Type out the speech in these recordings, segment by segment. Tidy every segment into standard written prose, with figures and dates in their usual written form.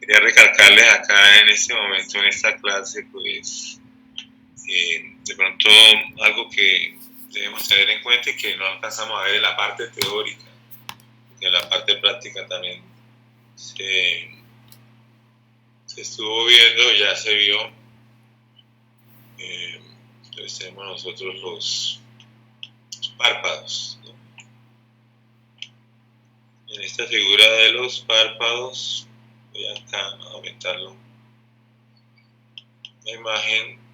quería recalcarles acá en este momento, en esta clase, pues, de pronto algo que debemos tener en cuenta y que no alcanzamos a ver en la parte teórica, que en la parte práctica también se estuvo viendo, ya se vio. Entonces tenemos nosotros los párpados, ¿no? En esta figura de los párpados, voy acá a aumentarlo, la imagen.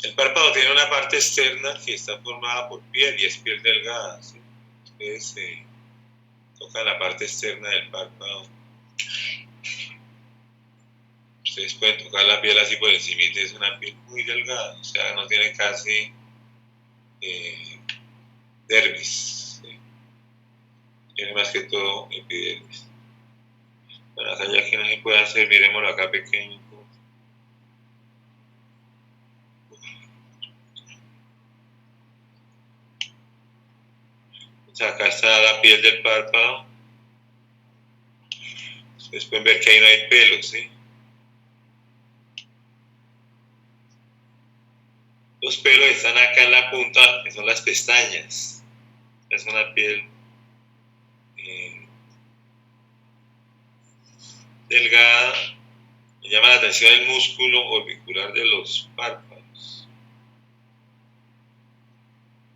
El párpado tiene una parte externa que está formada por piel y es piel delgada, ¿sí? Ustedes tocan la parte externa del párpado. Ustedes pueden tocar la piel así por encima, es una piel muy delgada, o sea, no tiene casi dermis, ¿sí? Tiene más que todo epidermis. Bueno, acá ya que no se puede hacer, miremoslo acá pequeño. O sea, acá está la piel del párpado. Ustedes pueden ver que ahí no hay pelos, ¿sí? Los pelos están acá en la punta, que son las pestañas. Es una piel delgada. Me llama la atención el músculo orbicular de los párpados.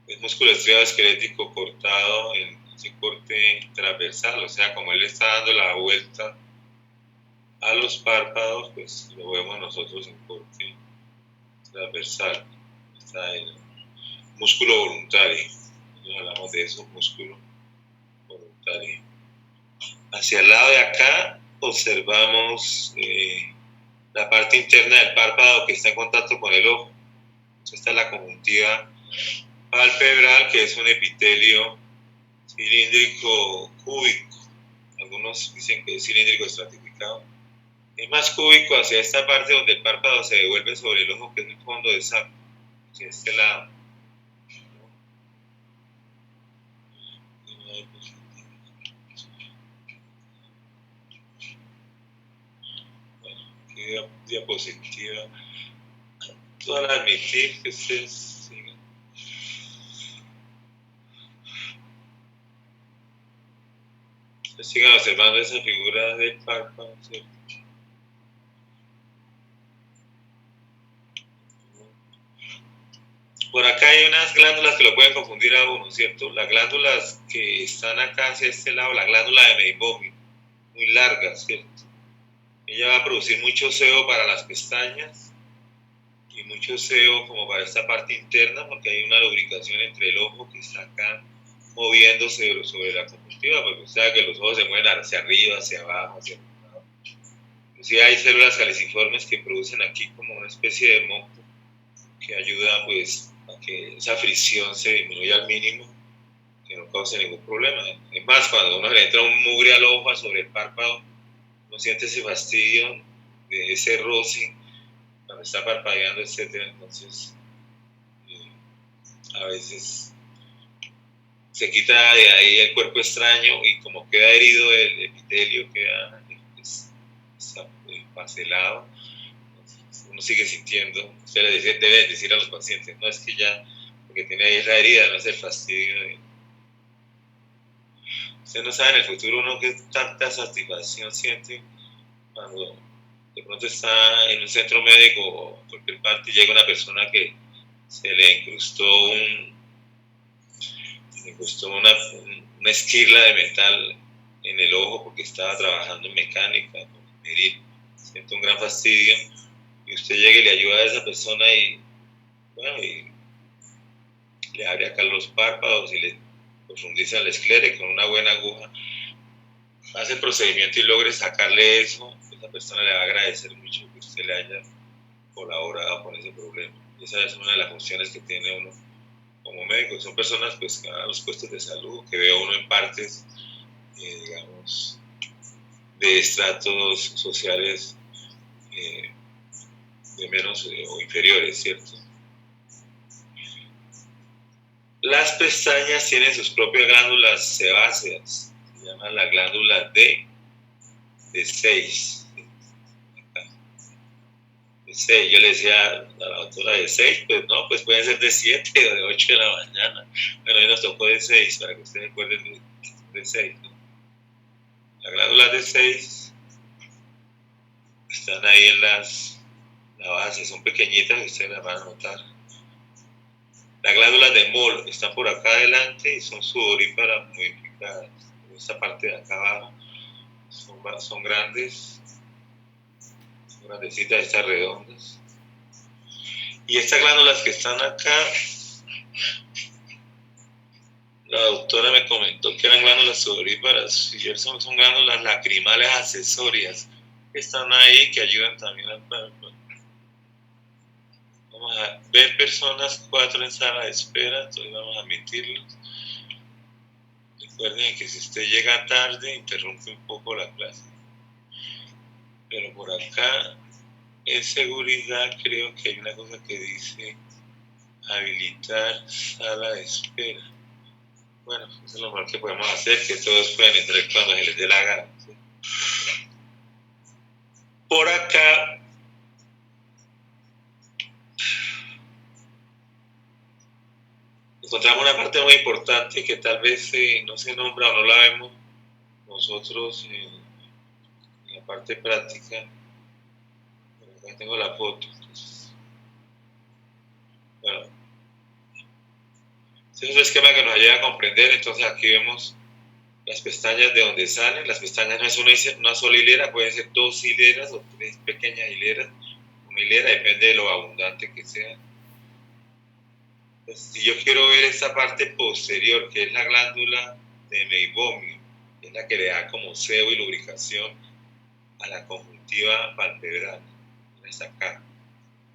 El músculo estriado esquelético cortado en ese corte transversal, o sea, como él está dando la vuelta a los párpados, pues lo vemos nosotros en corte transversal. Está el músculo voluntario. Nosotros hablamos de eso, músculo voluntario. Hacia el lado de acá observamos la parte interna del párpado que está en contacto con el ojo. Esta es la conjuntiva palpebral, que es un epitelio cilíndrico cúbico. Algunos dicen que es cilíndrico estratificado. Es más cúbico hacia esta parte donde el párpado se devuelve sobre el ojo, que es el fondo de saco, hacia este lado. Bueno, aquí diapositiva. Todas las admitir que ustedes sigan. Ustedes sigan observando esa figura del párpado, ¿cierto? Por acá hay unas glándulas que lo pueden confundir a uno, ¿cierto? Las glándulas que están acá hacia este lado, la glándula de Meibomian, muy larga, ¿cierto? Ella va a producir mucho sebo para las pestañas y mucho sebo como para esta parte interna, porque hay una lubricación entre el ojo que está acá moviéndose sobre la conjuntiva, porque usted sabe que los ojos se mueven hacia arriba, hacia abajo, hacia abajo. Inclusive hay células caliciformes que producen aquí como una especie de moco que ayuda pues a que esa fricción se disminuya al mínimo, que no cause ningún problema. Es más, cuando uno le entra un mugre al ojo sobre el párpado, uno siente ese fastidio de ese roce cuando está parpadeando, etc. Entonces, a veces se quita de ahí el cuerpo extraño y como queda herido el epitelio, queda parcelado, uno sigue sintiendo. Usted debe decir a los pacientes, no es que ya, porque tiene ahí la herida, no es el fastidio de... Usted no sabe en el futuro uno qué tanta satisfacción siente cuando de pronto está en un centro médico o cualquier parte y llega una persona que se le incrustó una esquirla de metal en el ojo porque estaba trabajando en mecánica, con medir, siente un gran fastidio, y usted llega y le ayuda a esa persona y, bueno, y le abre acá los párpados y le profundiza la esclera y con una buena aguja hace el procedimiento y logre sacarle eso. Esa persona le va a agradecer mucho que usted le haya colaborado con ese problema. Esa es una de las funciones que tiene uno como médico. Son personas pues que van a los puestos de salud, que ve uno en partes, digamos, de estratos sociales de menos o inferiores, ¿cierto? Las pestañas tienen sus propias glándulas sebáceas, se llaman la glándula de 6. De 6. Yo le decía a la doctora de 6, pues no, pues pueden ser de 7 o de 8 de la mañana. Bueno, hoy nos tocó de 6, para que ustedes recuerden de 6, ¿no? Las glándulas de 6 están ahí en la base, son pequeñitas, ustedes las van a notar. Las glándulas de Moll están por acá adelante y son sudoríparas modificadas. Esta parte de acá abajo son grandes, son grandecitas, estas redondas. Y estas glándulas que están acá, la doctora me comentó que eran glándulas sudoríparas y son glándulas lacrimales accesorias que están ahí, que ayudan también al cuerpo. Vamos a ver personas 4 en sala de espera, entonces vamos a admitirlos. Recuerden que si usted llega tarde, interrumpe un poco la clase. Pero por acá, en seguridad, creo que hay una cosa que dice habilitar sala de espera. Bueno, eso es lo mejor que podemos hacer, que todos puedan entrar cuando se les dé la gana, ¿sí? Por acá encontramos una parte muy importante que tal vez no se nombra o no la vemos nosotros en la parte práctica. Bueno, acá tengo la foto. Entonces, bueno, este es un esquema que nos ayuda a comprender. Entonces aquí vemos las pestañas de donde salen. Las pestañas no es una sola hilera, pueden ser 2 hileras o 3 pequeñas hileras. Una hilera depende de lo abundante que sea. Pues, si yo quiero ver esta parte posterior, que es la glándula de Meibomius, que es la que le da como sebo y lubricación a la conjuntiva palpebral, esta acá.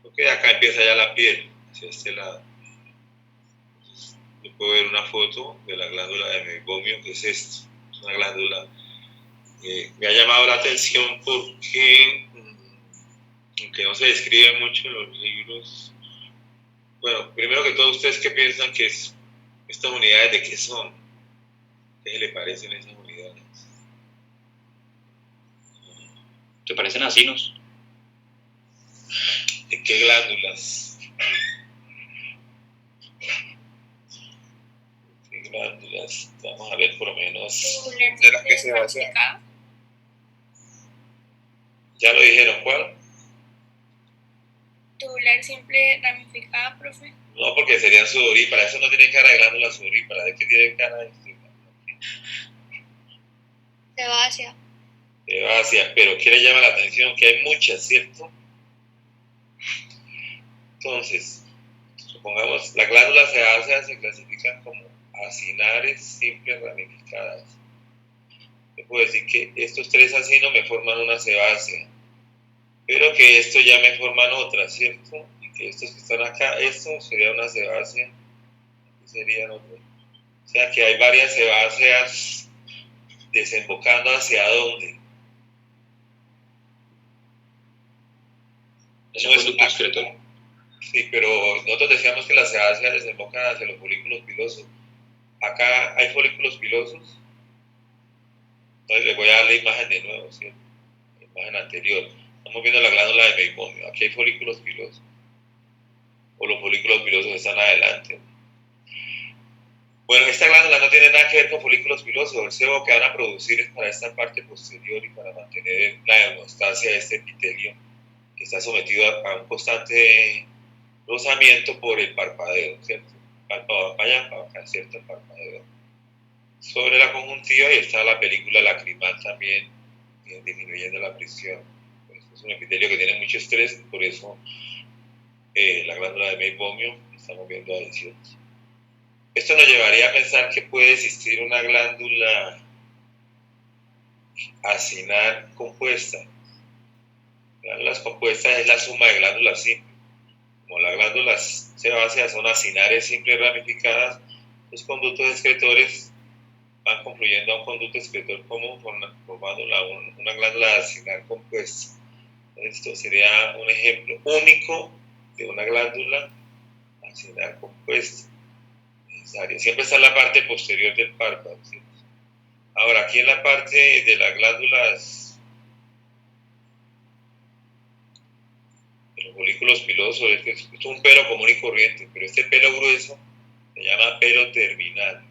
Porque de acá empieza ya la piel, hacia este lado. Entonces, yo puedo ver una foto de la glándula de Meibomius, que es esta. Es una glándula que me ha llamado la atención porque, aunque no se describe mucho en los libros, bueno, primero que todo, ¿ustedes qué piensan que es estas unidades de qué son? ¿Qué le parecen esas unidades? ¿Te parecen asinos? ¿De qué glándulas? ¿Qué glándulas? Vamos a ver por lo menos de las que se basa. ¿Ya lo dijeron? ¿Cuál? Tubular simple ramificada, profe. No, porque serían sudoríparas. Eso no tiene cara de glándula sudorípara. ¿De qué tiene cara de Sebácea. Sebácea, pero ¿qué le llama la atención? Que hay muchas, ¿cierto? Entonces, supongamos, las glándulas sebáceas se clasifican como acinares simples ramificadas. Yo puedo decir que estos 3 acinos me forman una sebácea, pero que estos ya me forman otra, ¿cierto? Y que estos que están acá, esto sería una sebácea, aquí serían otros. O sea que hay varias sebáceas desembocando hacia dónde. No es un excretor. Sí, pero nosotros decíamos que las sebáceas desembocan hacia los folículos pilosos. Acá hay folículos pilosos. Entonces les voy a dar la imagen de nuevo, ¿sí? La imagen anterior. Estamos viendo la glándula de Meibomius. Aquí hay folículos pilosos. O los folículos pilosos están adelante. Bueno, esta glándula no tiene nada que ver con folículos pilosos. El sebo que van a producir es para esta parte posterior y para mantener la hemostasia de este epitelio que está sometido a un constante rozamiento por el parpadeo, ¿cierto? Párpado para allá, para acá, ¿cierto? El parpadeo. Sobre la conjuntiva y está la película lacrimal también, disminuyendo la presión. Pues es un epitelio que tiene mucho estrés, por eso la glándula de Meibomius estamos viendo adhesiones. Esto nos llevaría a pensar que puede existir una glándula acinar compuesta. Glándulas compuestas es la suma de glándulas simples. Como las glándulas sebáceas son acinares simples ramificadas, los conductos excretores van confluyendo a un conducto excretor común formando una glándula acinar compuesta. Esto sería un ejemplo único de una glándula axilar compuesta necesaria. Siempre está en la parte posterior del párpado, ¿sí? Ahora, aquí en la parte de las glándulas, de los folículos pilosos, es un pelo común y corriente, pero este pelo grueso se llama pelo terminal.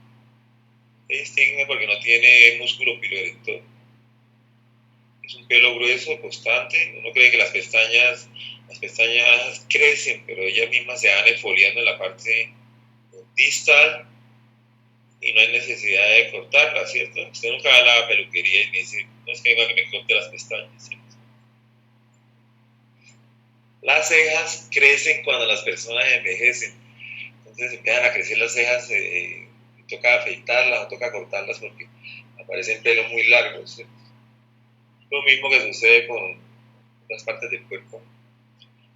Se distingue porque no tiene músculo piloerector. Es un pelo grueso, constante. Uno cree que las pestañas crecen, pero ellas mismas se van exfoliando en la parte distal y no hay necesidad de cortarlas, ¿cierto? Usted nunca va a la peluquería y me dice, no es que venga que me corte las pestañas, ¿cierto? Las cejas crecen cuando las personas envejecen, entonces empiezan a crecer las cejas, toca afeitarlas o toca cortarlas porque aparecen pelos muy largos, ¿cierto? Lo mismo que sucede con otras partes del cuerpo,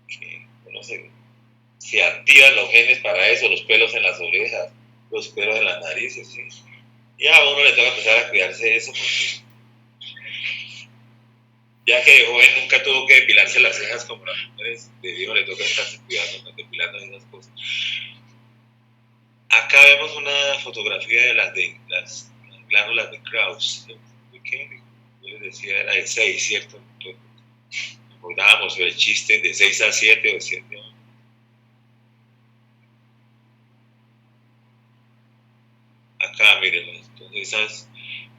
que uno se activan los genes para eso, los pelos en las orejas, los pelos en las narices, ¿sí? Y a uno le toca empezar a cuidarse de eso porque ya que de joven nunca tuvo que depilarse las cejas como las mujeres, de viejo le toca estarse cuidando, depilando esas cosas. Acá vemos una fotografía de las glándulas de Krauss, que yo les decía era de 6, ¿cierto? Recordábamos el chiste de 6 a 7 o 7 a 8. Acá, miren, entonces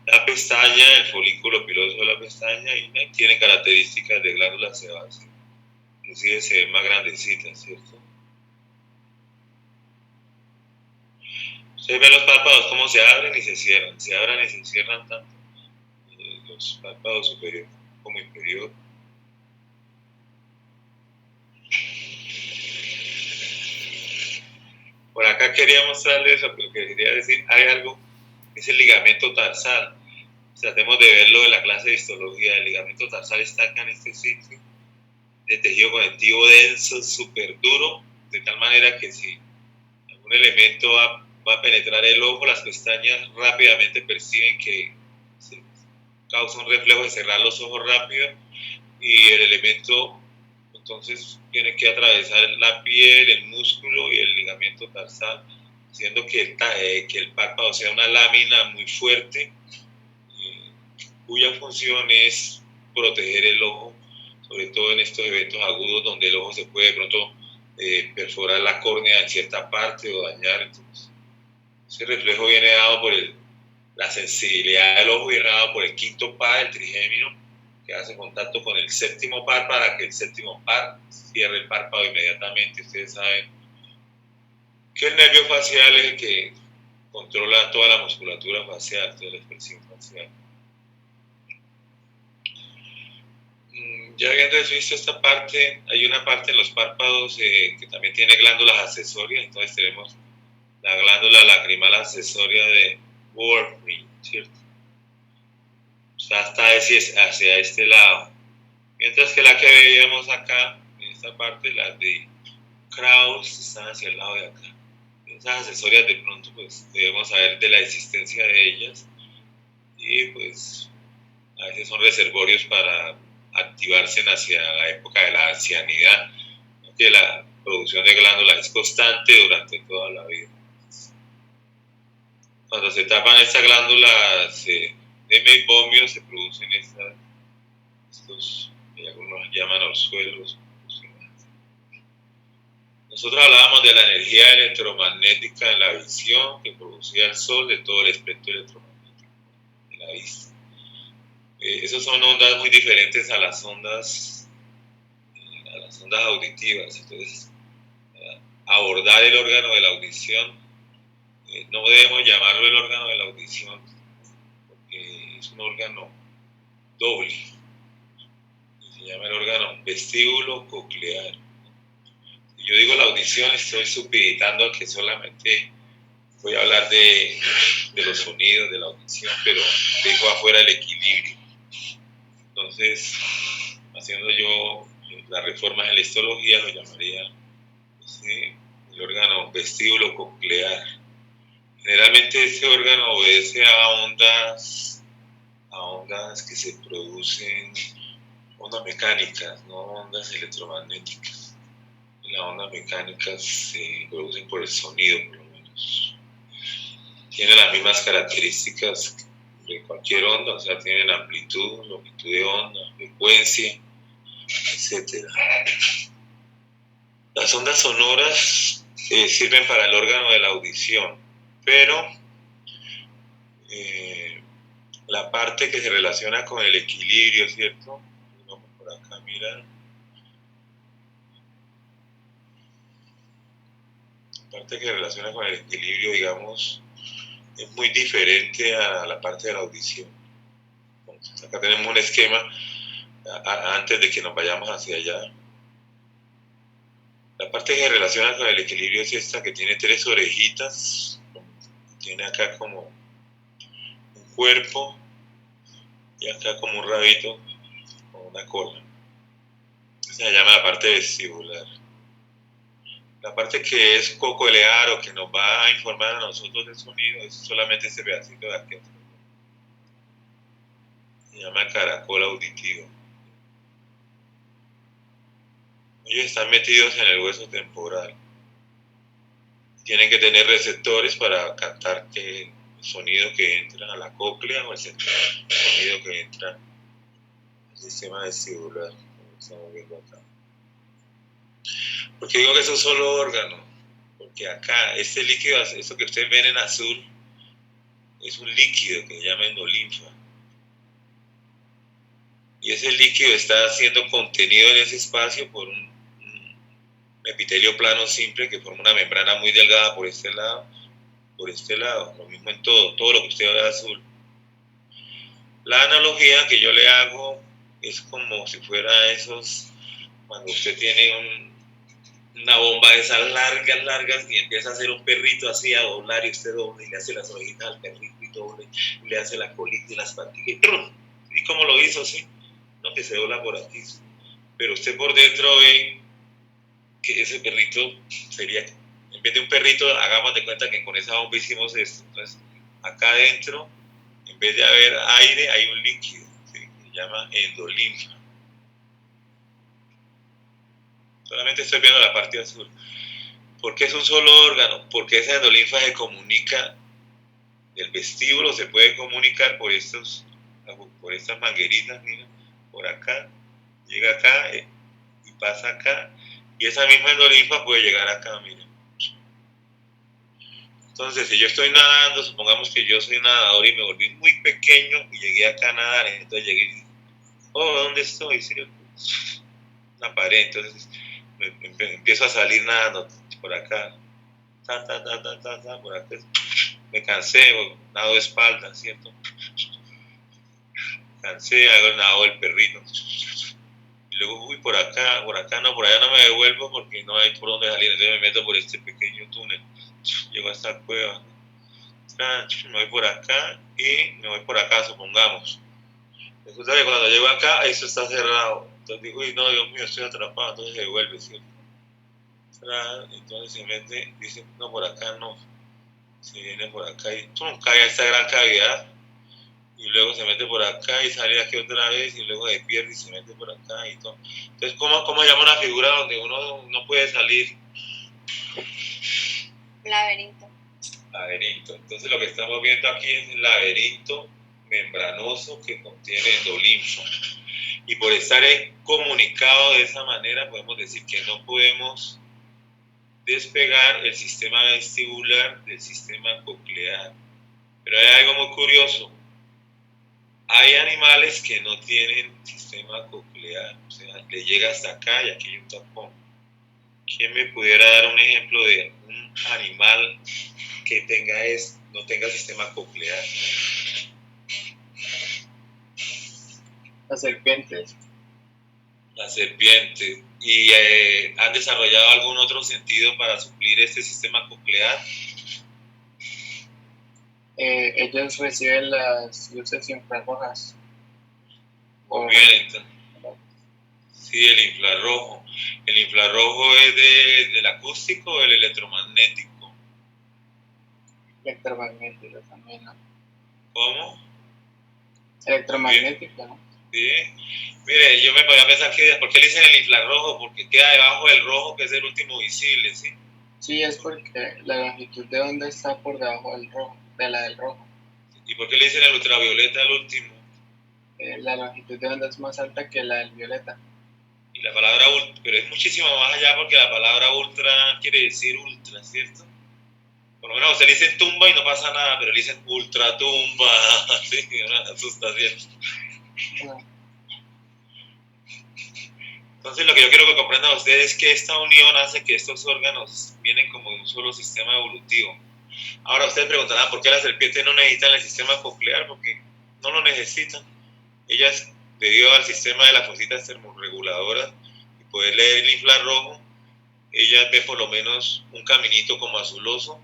la pestaña, el folículo piloso de la pestaña, y tiene características de glándulas sebáceas. Inclusive se ven más grandecitas, ¿cierto? Ustedes ven los párpados cómo se abren y se cierran. Se abren y se cierran tanto los párpados superior como inferior. Por acá quería mostrarles lo que quería decir. Hay algo que es el ligamento tarsal. Tratemos de verlo en la clase de histología. El ligamento tarsal está acá en este sitio, de tejido conectivo denso, súper duro, de tal manera que si algún elemento va a penetrar el ojo, las pestañas rápidamente perciben que se causa un reflejo de cerrar los ojos rápido y el elemento entonces tiene que atravesar la piel, el músculo y el ligamento tarsal, haciendo que el párpado sea una lámina muy fuerte, cuya función es proteger el ojo, sobre todo en estos eventos agudos donde el ojo se puede de pronto perforar la córnea en cierta parte o dañar. Entonces, ese reflejo viene dado por la sensibilidad del ojo, viene dado por el quinto par, el trigémino, que hace contacto con el séptimo par para que el séptimo par cierre el párpado inmediatamente. Ustedes saben que el nervio facial es el que controla toda la musculatura facial, toda la expresión facial. Ya habiendo visto esta parte, hay una parte en los párpados que también tiene glándulas accesorias. Entonces tenemos la glándula lacrimal accesoria de Warfarin, ¿cierto? O sea, está hacia este lado. Mientras que la que veíamos acá, en esta parte, las de Krauss, están hacia el lado de acá. Esas accesorias de pronto pues debemos saber de la existencia de ellas y pues a veces son reservorios para activarse hacia la época de la ancianidad, que la producción de glándulas es constante durante toda la vida. Cuando se tapan estas glándulas de meibomio se producen estos que algunos llaman orzuelos. Nosotros hablábamos de la energía electromagnética en la visión que producía el sol, de todo el espectro electromagnético de la vista. Esas son ondas muy diferentes a las ondas auditivas. Entonces, abordar el órgano de la audición, no debemos llamarlo el órgano de la audición, porque es un órgano doble. Se llama el órgano vestíbulo coclear. Si yo digo la audición, estoy supeditando a que solamente voy a hablar de los sonidos, de la audición, pero dejo afuera el equilibrio. Entonces, haciendo yo las reformas en la histología, lo llamaría el órgano vestíbulo coclear. Generalmente este órgano obedece a ondas que se producen ondas mecánicas, no ondas electromagnéticas. Y las ondas mecánicas se producen por el sonido, por lo menos. Tienen las mismas características de cualquier onda, o sea, tienen amplitud, longitud de onda, frecuencia, etc. Las ondas sonoras sirven para el órgano de la audición, pero la parte que se relaciona con el equilibrio, ¿cierto? Vamos por acá, mira. La parte que se relaciona con el equilibrio, digamos, es muy diferente a la parte de la audición. Entonces, acá tenemos un esquema antes de que nos vayamos hacia allá. La parte que se relaciona con el equilibrio es esta que tiene 3 orejitas, tiene acá como un cuerpo y acá como un rabito con una cola. Se llama la parte vestibular. La parte que es coclear o que nos va a informar a nosotros del sonido es solamente este pedacito de aquí. Se llama caracol auditivo. Ellos están metidos en el hueso temporal. Tienen que tener receptores para captar el sonido que entra a la cóclea o el sonido que entra al sistema vestibular, como estamos viendo acá. ¿Por qué digo que es un solo órgano? Porque acá, este líquido, esto que ustedes ven en azul, es un líquido que se llama endolinfa. Y ese líquido está siendo contenido en ese espacio por un epitelio plano simple que forma una membrana muy delgada por este lado, lo mismo en todo lo que usted ve azul. La analogía que yo le hago es como si fuera esos, cuando usted tiene una bomba de esas largas y empieza a hacer un perrito así a doblar y usted dobla y le hace las orejitas al perrito y doble y le hace la colita y las patillas y ¡trum! ¿Y cómo lo hizo? Sí, no, que se dobla por aquí, pero usted por dentro ve que ese perrito sería, en vez de un perrito, hagamos de cuenta que con esa bomba hicimos esto. Entonces, acá adentro, en vez de haber aire, hay un líquido, ¿sí? Que se llama endolinfa. Solamente estoy viendo la parte azul. ¿Por qué es un solo órgano? Porque esa endolinfa se comunica, el vestíbulo se puede comunicar por estas mangueritas, mira, por acá, llega acá y pasa acá, y esa misma endolinfa puede llegar acá, miren. Entonces, si yo estoy nadando, supongamos que yo soy nadador y me volví muy pequeño y llegué acá a nadar, entonces llegué y ¿dónde estoy? ¿Sí? Una pared, entonces empiezo a salir nadando por acá, por acá, me cansé, nado de espalda, ¿cierto? Cansé, hago el nado del perrito. Y luego, por acá no, por allá no me devuelvo porque no hay por dónde salir, entonces me meto por este pequeño túnel. Llego a esta cueva, me voy por acá y me voy por acá, supongamos. Resulta que cuando llego acá, eso está cerrado. Entonces digo, uy, no, Dios mío, estoy atrapado, entonces se devuelve, ¿cierto? Entonces se mete, dice, no, por acá no. Se viene por acá y cae a esta gran cavidad. Y luego se mete por acá y sale aquí otra vez y luego se pierde y se mete por acá y todo. Entonces, ¿cómo llama una figura donde uno no puede salir? Laberinto. Laberinto. Entonces lo que estamos viendo aquí es el laberinto membranoso que contiene endolinfa. Y por estar comunicado de esa manera podemos decir que no podemos despegar el sistema vestibular del sistema coclear. Pero hay algo muy curioso. Hay animales que no tienen sistema coclear, o sea, le llega hasta acá y aquí hay un tapón. ¿Quién me pudiera dar un ejemplo de un animal que no tenga sistema coclear? Las serpientes. Las serpientes. ¿Y han desarrollado algún otro sentido para suplir este sistema coclear? Ellos reciben las luces infrarrojas. Muy bien, entonces. Sí, el infrarrojo. ¿El infrarrojo es del acústico o del electromagnético? Electromagnético también, ¿no? ¿Cómo? Electromagnético, ¿no? ¿Sí? Mire, yo me podía pensar que, ¿por qué le dicen el infrarrojo? Porque queda debajo del rojo, que es el último visible, ¿sí? Sí, es porque la longitud de onda está por debajo del rojo, de la del rojo. ¿Y por qué le dicen el ultravioleta al último? La longitud de onda es más alta que la del violeta. Y la palabra ultra, pero es muchísimo más allá porque la palabra ultra quiere decir ultra, ¿cierto? Por lo menos a usted le dicen tumba y no pasa nada, pero le dicen ultratumba, sí, una asustación. No. Entonces lo que yo quiero que comprendan ustedes es que esta unión hace que estos órganos vienen como de un solo sistema evolutivo. Ahora ustedes preguntarán por qué las serpientes no necesitan el sistema coclear, porque no lo necesitan. Ellas, debido al sistema de las fositas termorreguladoras y poder leer el infrarrojo, ellas ven por lo menos un caminito como azuloso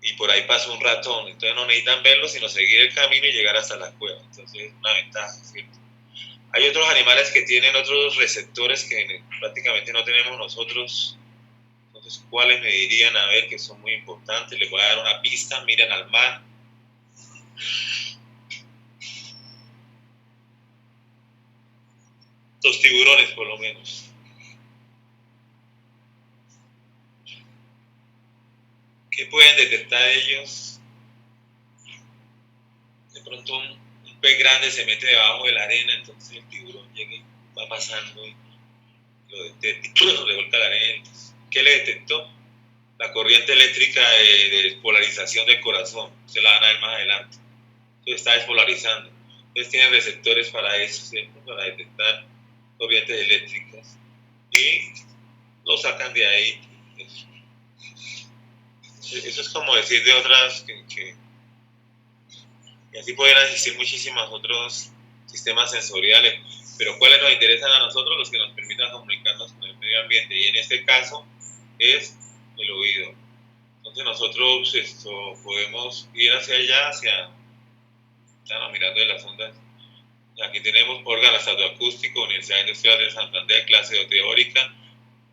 y por ahí pasa un ratón. Entonces no necesitan verlo, sino seguir el camino y llegar hasta la cueva. Entonces es una ventaja, ¿cierto? Hay otros animales que tienen otros receptores que prácticamente no tenemos nosotros. Entonces, ¿cuáles me dirían? A ver, que son muy importantes. Les voy a dar una pista. Miren al mar. Los tiburones, por lo menos. ¿Qué pueden detectar ellos? De pronto un pez grande se mete debajo de la arena, entonces el tiburón llega y va pasando y lo detecta y revuelca la arena. Entonces, ¿qué le detectó? La corriente eléctrica de despolarización del corazón. Se la van a ver más adelante. Entonces está despolarizando. Entonces tienen receptores para eso, ¿cierto? Para detectar corrientes eléctricas. Y lo sacan de ahí. Eso es como decir de otras y así pueden existir muchísimos otros sistemas sensoriales, pero ¿cuáles nos interesan a nosotros? Los que nos permitan comunicarnos con el medio ambiente, y en este caso es el oído. Entonces nosotros podemos ir hacia allá, estamos mirando de las ondas. Aquí tenemos órganos acústico, Universidad Industrial de Santander, clase teórica,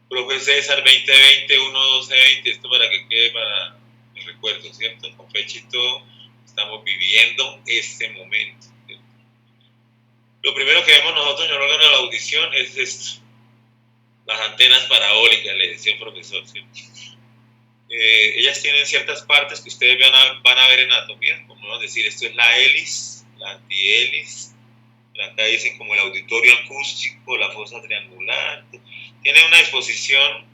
profe César 2020, 1-12-20, esto para que quede para el recuerdo, ¿cierto? Con fecha y todo, estamos viviendo este momento. ¿Cierto? Lo primero que vemos nosotros en el órgano de la audición es esto, las antenas parabólicas, le decía el profesor, ¿cierto? Ellas tienen ciertas partes que ustedes van a ver en anatomía, como vamos a decir, esto es la hélice, la antihélice, acá dicen como el auditorio acústico, la fosa triangular, tiene una disposición,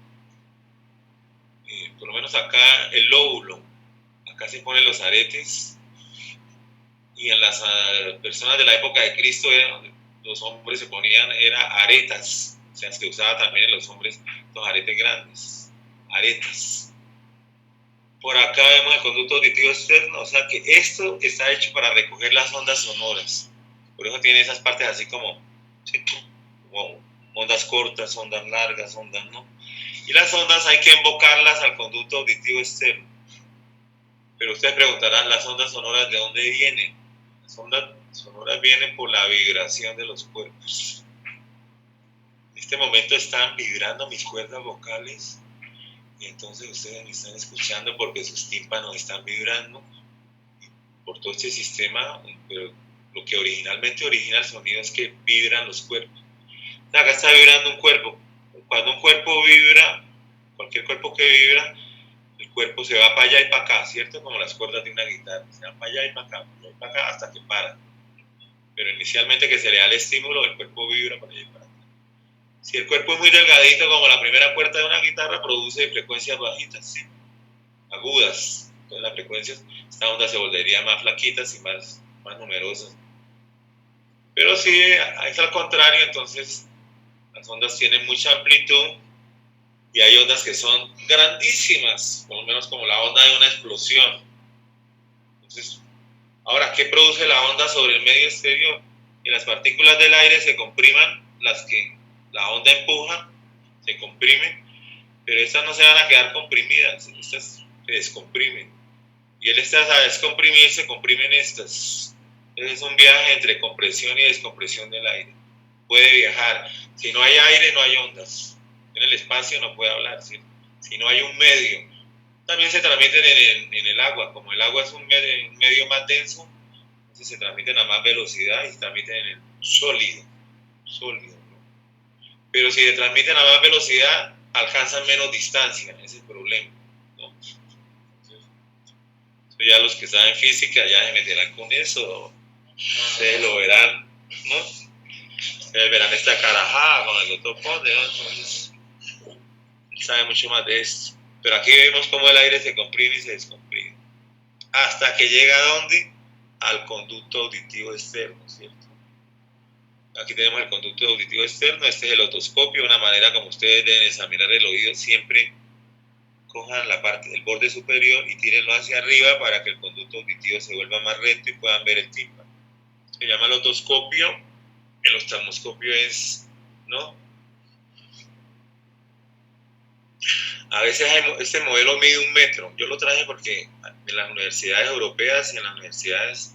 por lo menos acá el lóbulo, acá se ponen los aretes, y en las personas de la época de Cristo los hombres se ponían, era aretas, o sea, se usaba también en los hombres los aretes grandes, aretas. Por acá vemos el conducto auditivo externo, o sea que esto está hecho para recoger las ondas sonoras. Por eso tiene esas partes así como, ¿sí? Como ondas cortas, ondas largas, ondas no. Y las ondas hay que invocarlas al conducto auditivo externo. Pero ustedes preguntarán, ¿las ondas sonoras de dónde vienen? Las ondas sonoras vienen por la vibración de los cuerpos. En este momento están vibrando mis cuerdas vocales y entonces ustedes me están escuchando porque sus tímpanos están vibrando por todo este sistema, pero lo que originalmente origina el sonido es que vibran los cuerpos. Acá está vibrando un cuerpo. Cuando un cuerpo vibra, cualquier cuerpo que vibra, el cuerpo se va para allá y para acá, ¿cierto? Como las cuerdas de una guitarra, se van para allá y para acá hasta que para. Pero inicialmente que se le da el estímulo, el cuerpo vibra para allá y para acá. Si el cuerpo es muy delgadito, como la primera cuerda de una guitarra, produce frecuencias bajitas, ¿sí? Agudas. Entonces las frecuencias, esta onda se volvería más flaquitas y más numerosas. Pero si es al contrario, entonces las ondas tienen mucha amplitud y hay ondas que son grandísimas, por lo menos como la onda de una explosión. Entonces, ahora, ¿qué produce la onda sobre el medio exterior? Que las partículas del aire se compriman, las que la onda empuja, se comprimen, pero estas no se van a quedar comprimidas, estas se descomprimen. Y al estas a descomprimir, se comprimen estas. Entonces es un viaje entre compresión y descompresión del aire. Puede viajar. Si no hay aire, no hay ondas. En el espacio no puede hablar. Si no hay un medio. También se transmiten en el agua. Como el agua es un medio más denso, Entonces se transmiten a más velocidad y se transmiten en el sólido, ¿no? Pero si se transmiten a más velocidad, alcanzan menos distancia, ese es el problema, ¿no? Entonces, ya los que saben física ya se meterán con eso, ustedes lo verán, ¿no? Ustedes verán esta carajada con el doctor Conde, ¿no? Entonces, él sabe mucho más de esto. Pero aquí vemos cómo el aire se comprime y se descomprime. Hasta que llega ¿a dónde? Al conducto auditivo externo, ¿cierto? Aquí tenemos el conducto auditivo externo, este es el otoscopio, una manera como ustedes deben examinar el oído, siempre cojan la parte del borde superior y tírenlo hacia arriba para que el conducto auditivo se vuelva más recto y puedan ver el tímpano. Se llama el otoscopio, el oftalmoscopio es, ¿no? A veces este modelo mide 1 metro, yo lo traje porque en las universidades europeas y en las universidades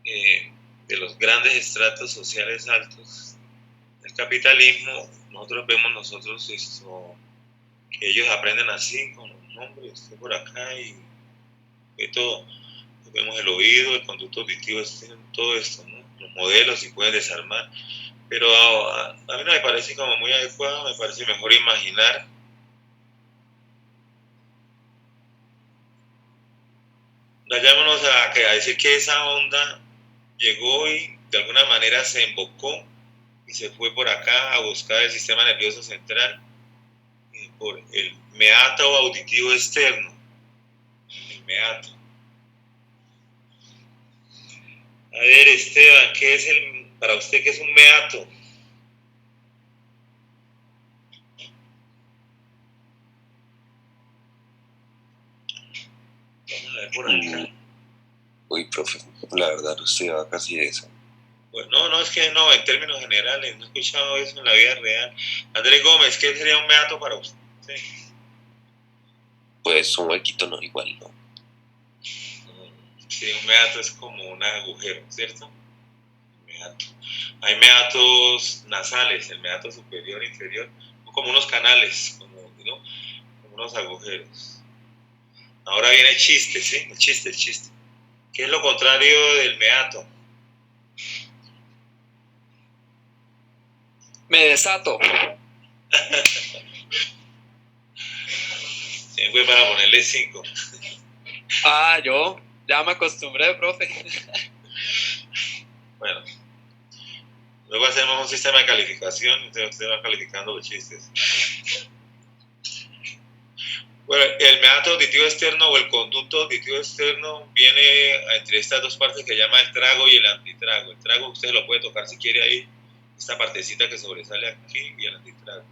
de los grandes estratos sociales altos del capitalismo, nosotros vemos esto, que ellos aprenden así, con los nombres, estoy por acá y todo. Vemos el oído, el conducto auditivo, todo esto, ¿no? Los modelos y pueden desarmar. Pero a mí no me parece como muy adecuado, me parece mejor imaginar. Vayámonos a decir que esa onda llegó y de alguna manera se embocó y se fue por acá a buscar el sistema nervioso central por el meato auditivo externo. El meato. A ver, Esteban, ¿qué es para usted qué es un meato? Vamos a ver por acá. Uy, profe, la verdad no estudiaba casi eso. Pues no, es que no, en términos generales, no he escuchado eso en la vida real. Andrés Gómez, ¿qué sería un meato para usted? Pues un huequito no, igual no. Sí, un meato es como un agujero, ¿cierto? Meato. Hay meatos nasales, el meato superior, inferior, como unos canales, como unos agujeros. Ahora viene el chiste, ¿sí? El chiste. ¿Qué es lo contrario del meato? Me desato. Siempre para ponerle 5. Yo ya me acostumbré, profe. Bueno, luego hacemos un sistema de calificación y usted va calificando los chistes. Bueno, el meato auditivo externo o el conducto auditivo externo viene entre estas dos partes que se llama el trago y el antitrago. El trago usted lo puede tocar si quiere ahí, esta partecita que sobresale aquí, y el antitrago.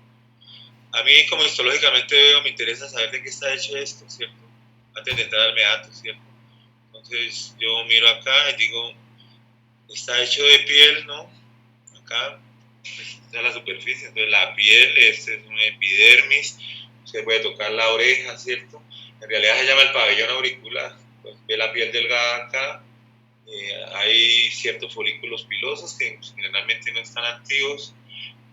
A mí, como histológicamente veo, me interesa saber de qué está hecho esto, ¿cierto? Antes de entrar al meato, ¿cierto? Entonces yo miro acá y digo, está hecho de piel, ¿no? Acá está la superficie, entonces la piel, este es un epidermis. Se puede tocar la oreja, ¿cierto? En realidad se llama el pabellón auricular. Pues ve la piel delgada acá. Hay ciertos folículos pilosos que generalmente no están activos,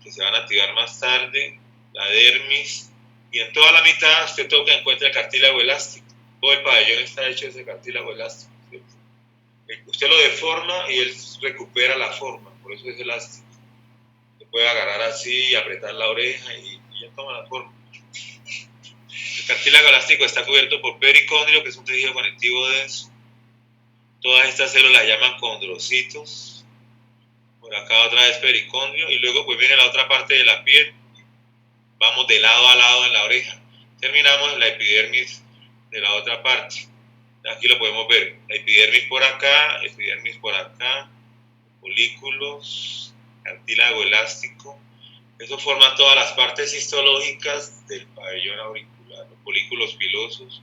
que se van a activar más tarde. La dermis. Y en toda la mitad usted toca y encuentra el cartílago elástico. Todo el pabellón está hecho de ese cartílago elástico, ¿cierto? Usted lo deforma y él recupera la forma, por eso es elástico. Se puede agarrar así y apretar la oreja y ya toma la forma. El cartílago elástico está cubierto por pericondrio, que es un tejido conectivo denso. Todas estas células las llaman condrocitos. Por acá otra vez pericondrio. Y luego pues viene la otra parte de la piel. Vamos de lado a lado en la oreja. Terminamos en la epidermis de la otra parte. Aquí lo podemos ver. La epidermis por acá, folículos, cartílago elástico. Eso forma todas las partes histológicas del pabellón auricular. Los folículos pilosos,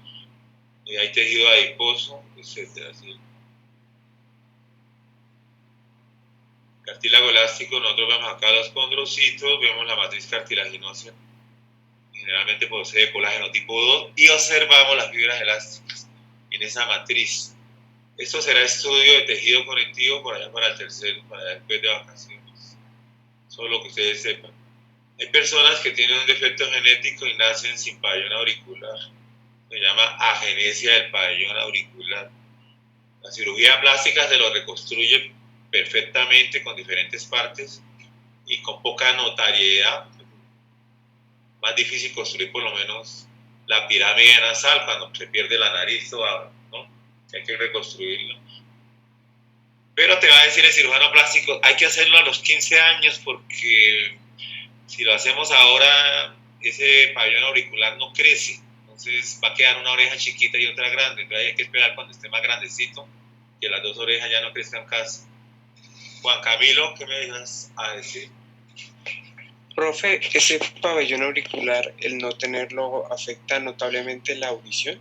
hay tejido adiposo, etc. ¿Sí? Cartílago elástico, nosotros vemos acá los condrocitos, vemos la matriz cartilaginosa, generalmente posee colágeno tipo 2 y observamos las fibras elásticas en esa matriz. Esto será estudio de tejido conectivo por allá para el tercero, para allá después de vacaciones. Solo que ustedes sepan. Hay personas que tienen un defecto genético y nacen sin pabellón auricular. Se llama agenesia del pabellón auricular. La cirugía plástica se lo reconstruye perfectamente con diferentes partes y con poca notariedad. Más difícil construir por lo menos la pirámide nasal cuando se pierde la nariz toda, ¿no? Hay que reconstruirlo. Pero te va a decir el cirujano plástico, hay que hacerlo a los 15 años porque si lo hacemos ahora, ese pabellón auricular no crece. Entonces va a quedar una oreja chiquita y otra grande. Entonces hay que esperar cuando esté más grandecito, que las dos orejas ya no crezcan casi. Juan Camilo, ¿qué me dejas a decir? Profe, ¿ese pabellón auricular, el no tenerlo, afecta notablemente la audición?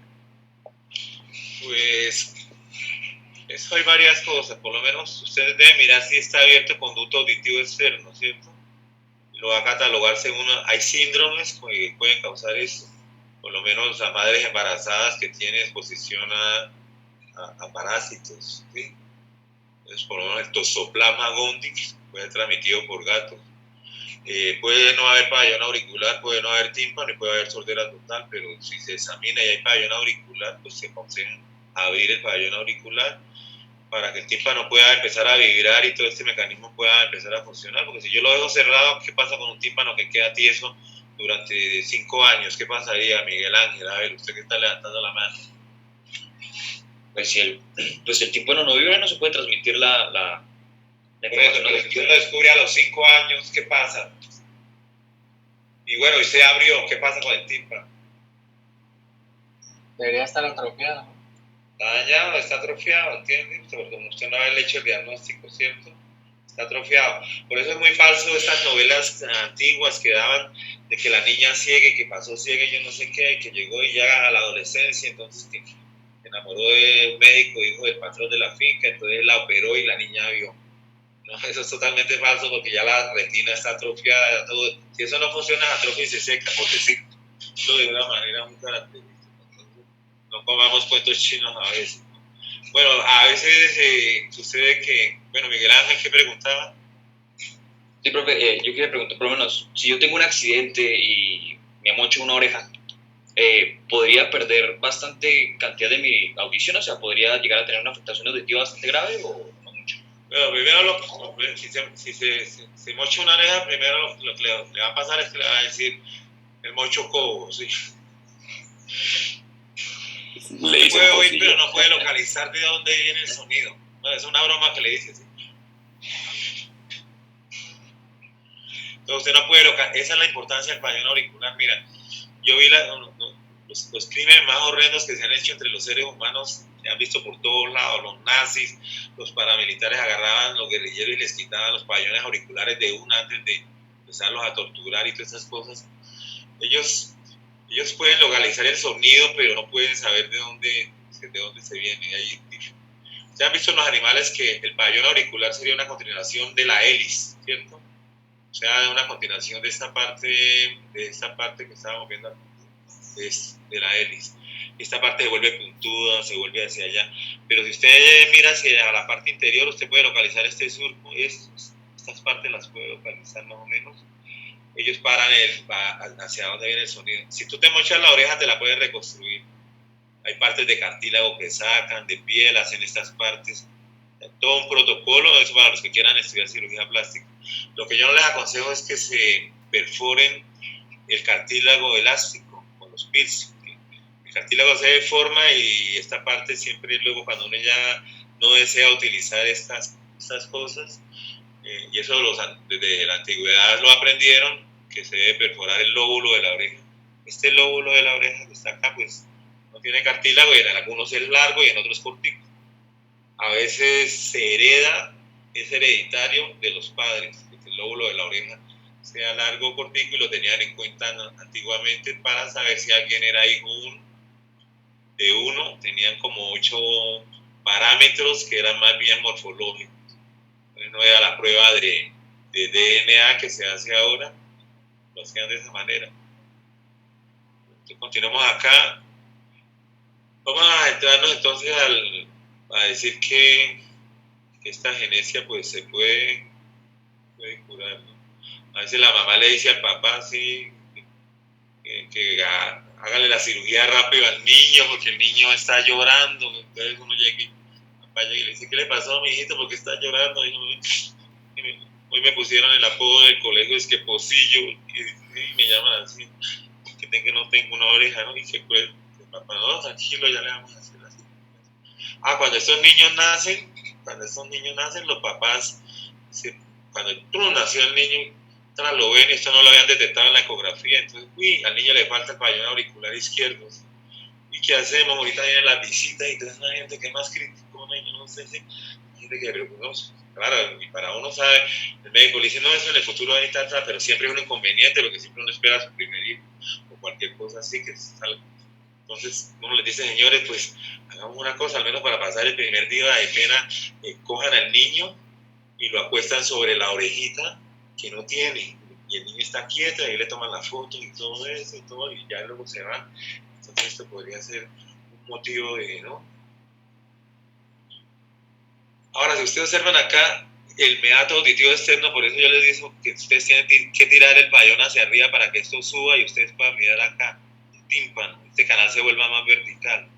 Pues eso hay varias cosas. Por lo menos ustedes deben mirar si está abierto el conducto auditivo externo, ¿cierto? Lo va a catalogar según... Hay síndromes que pueden causar eso. Por lo menos las madres embarazadas que tienen exposición a parásitos, ¿sí? Entonces, por lo menos el Toxoplasma gondii puede ser transmitido por gatos. Puede no haber pabellón auricular, puede no haber tímpano y puede haber sordera total, pero si se examina y hay pabellón auricular, pues se aconseja abrir el pabellón auricular para que el tímpano pueda empezar a vibrar y todo este mecanismo pueda empezar a funcionar, porque si yo lo dejo cerrado, ¿qué pasa con un tímpano que queda tieso durante 5 años? ¿Qué pasaría, Miguel Ángel? A ver, usted que está levantando la mano. Pues si el tímpano no vibra, no se puede transmitir la información Pero si auditiva. usted lo descubre a los 5 años, ¿qué pasa? Y bueno, y se abrió, ¿qué pasa con el tímpano? Debería estar atrofiado, ¿no? Está dañado, está atrofiado, ¿entiendes? Porque como usted no haberle hecho el diagnóstico, ¿cierto? Está atrofiado. Por eso es muy falso estas novelas antiguas que daban de que la niña ciega, que pasó ciega y yo no sé qué, que llegó y ya a la adolescencia, entonces que se enamoró de un médico, hijo del patrón de la finca, entonces la operó y la niña vio. No, eso es totalmente falso porque ya la retina está atrofiada. Todo. Si eso no funciona, la atrofia y se seca, por decirlo de una manera muy característica. Entonces, no comamos cuentos chinos a veces. Bueno, a veces sucede que, bueno, Miguel Ángel, ¿qué preguntaba? Sí, profe, yo quería preguntar, por lo menos, si yo tengo un accidente y me mocho una oreja, ¿podría perder bastante cantidad de mi audición? O sea, ¿podría llegar a tener una afectación auditiva bastante grave o no mucho? Bueno, primero, si se mocha una oreja, primero lo que le va a pasar es que le va a decir el mocho cobo, ¿sí? Le dicen Puede oír, pocillo. pero no puede localizar de dónde viene el sonido. Bueno, es una broma que le dice, ¿sí? Entonces usted no puede localizar. Esa es la importancia del pabellón auricular. Mira, yo vi los crímenes más horrendos que se han hecho entre los seres humanos, se han visto por todos lados. Los nazis, los paramilitares agarraban los guerrilleros y les quitaban los pabellones auriculares de una antes de empezarlos a torturar y todas esas cosas. Ellos pueden localizar el sonido, pero no pueden saber de dónde se viene. Se han visto en los animales que el pabellón auricular sería una continuación de la hélice, ¿cierto? O sea, una continuación de esta parte que estábamos viendo, de la hélice. Esta parte se vuelve puntuda, se vuelve hacia allá. Pero si usted mira hacia la parte interior, usted puede localizar este surco, estas partes las puede localizar más o menos. Ellos paran hacia dónde viene el sonido. Si tú te mochas la oreja, te la puedes reconstruir. Hay partes de cartílago que sacan, de piel, hacen estas partes. Todo un protocolo, eso para los que quieran estudiar cirugía plástica. Lo que yo no les aconsejo es que se perforen el cartílago elástico con los piercing. El cartílago se deforma y esta parte siempre luego cuando uno ya no desea utilizar estas cosas, y eso desde la antigüedad lo aprendieron, que se debe perforar el lóbulo de la oreja. Este lóbulo de la oreja que está acá, pues no tiene cartílago y en algunos es largo y en otros cortico. A veces se hereda, es hereditario de los padres, que el lóbulo de la oreja sea largo o cortico y lo tenían en cuenta antiguamente para saber si alguien era hijo de uno. Tenían como 8 parámetros que eran más bien morfológicos. No era la prueba de DNA que se hace ahora, lo hacían de esa manera. Entonces, continuamos acá. Vamos a entrarnos entonces a decir que esta genesia pues se puede curar, ¿no? A veces la mamá le dice al papá sí, que hágale la cirugía rápido al niño porque el niño está llorando. Entonces uno llega y papá llega y le dice, ¿qué le pasó a mi hijito? ¿Por qué está llorando? Hoy me pusieron el apodo del colegio, es que Pocillo, y me llaman así, que no tengo una oreja, ¿no? Y que pues, papá, no, tranquilo, ya le vamos a hacer así. Cuando estos niños nacen, los papás, cuando nació el niño, lo ven, esto no lo habían detectado en la ecografía, entonces, al niño le falta el pabellón auricular izquierdo. ¿Y qué hacemos? Ahorita vienen las visitas y toda esa gente que es más crítico, no sé si, gente que, pero no, claro, y para uno sabe, el médico le dice, no, eso en el futuro va a estar, pero siempre es un inconveniente, porque siempre uno espera a su primer hijo, o cualquier cosa así que salga. Entonces, uno les dice, señores, pues, hagamos una cosa, al menos para pasar el primer día de pena, cojan al niño y lo acuestan sobre la orejita que no tiene, y el niño está quieto, y ahí le toman la foto y todo eso, y ya luego se van. Entonces esto podría ser un motivo de, ¿no? Ahora, si ustedes observan acá, el meato auditivo externo, por eso yo les digo que ustedes tienen que tirar el pabellón hacia arriba para que esto suba y ustedes puedan mirar acá, el tímpano, este canal se vuelva más vertical.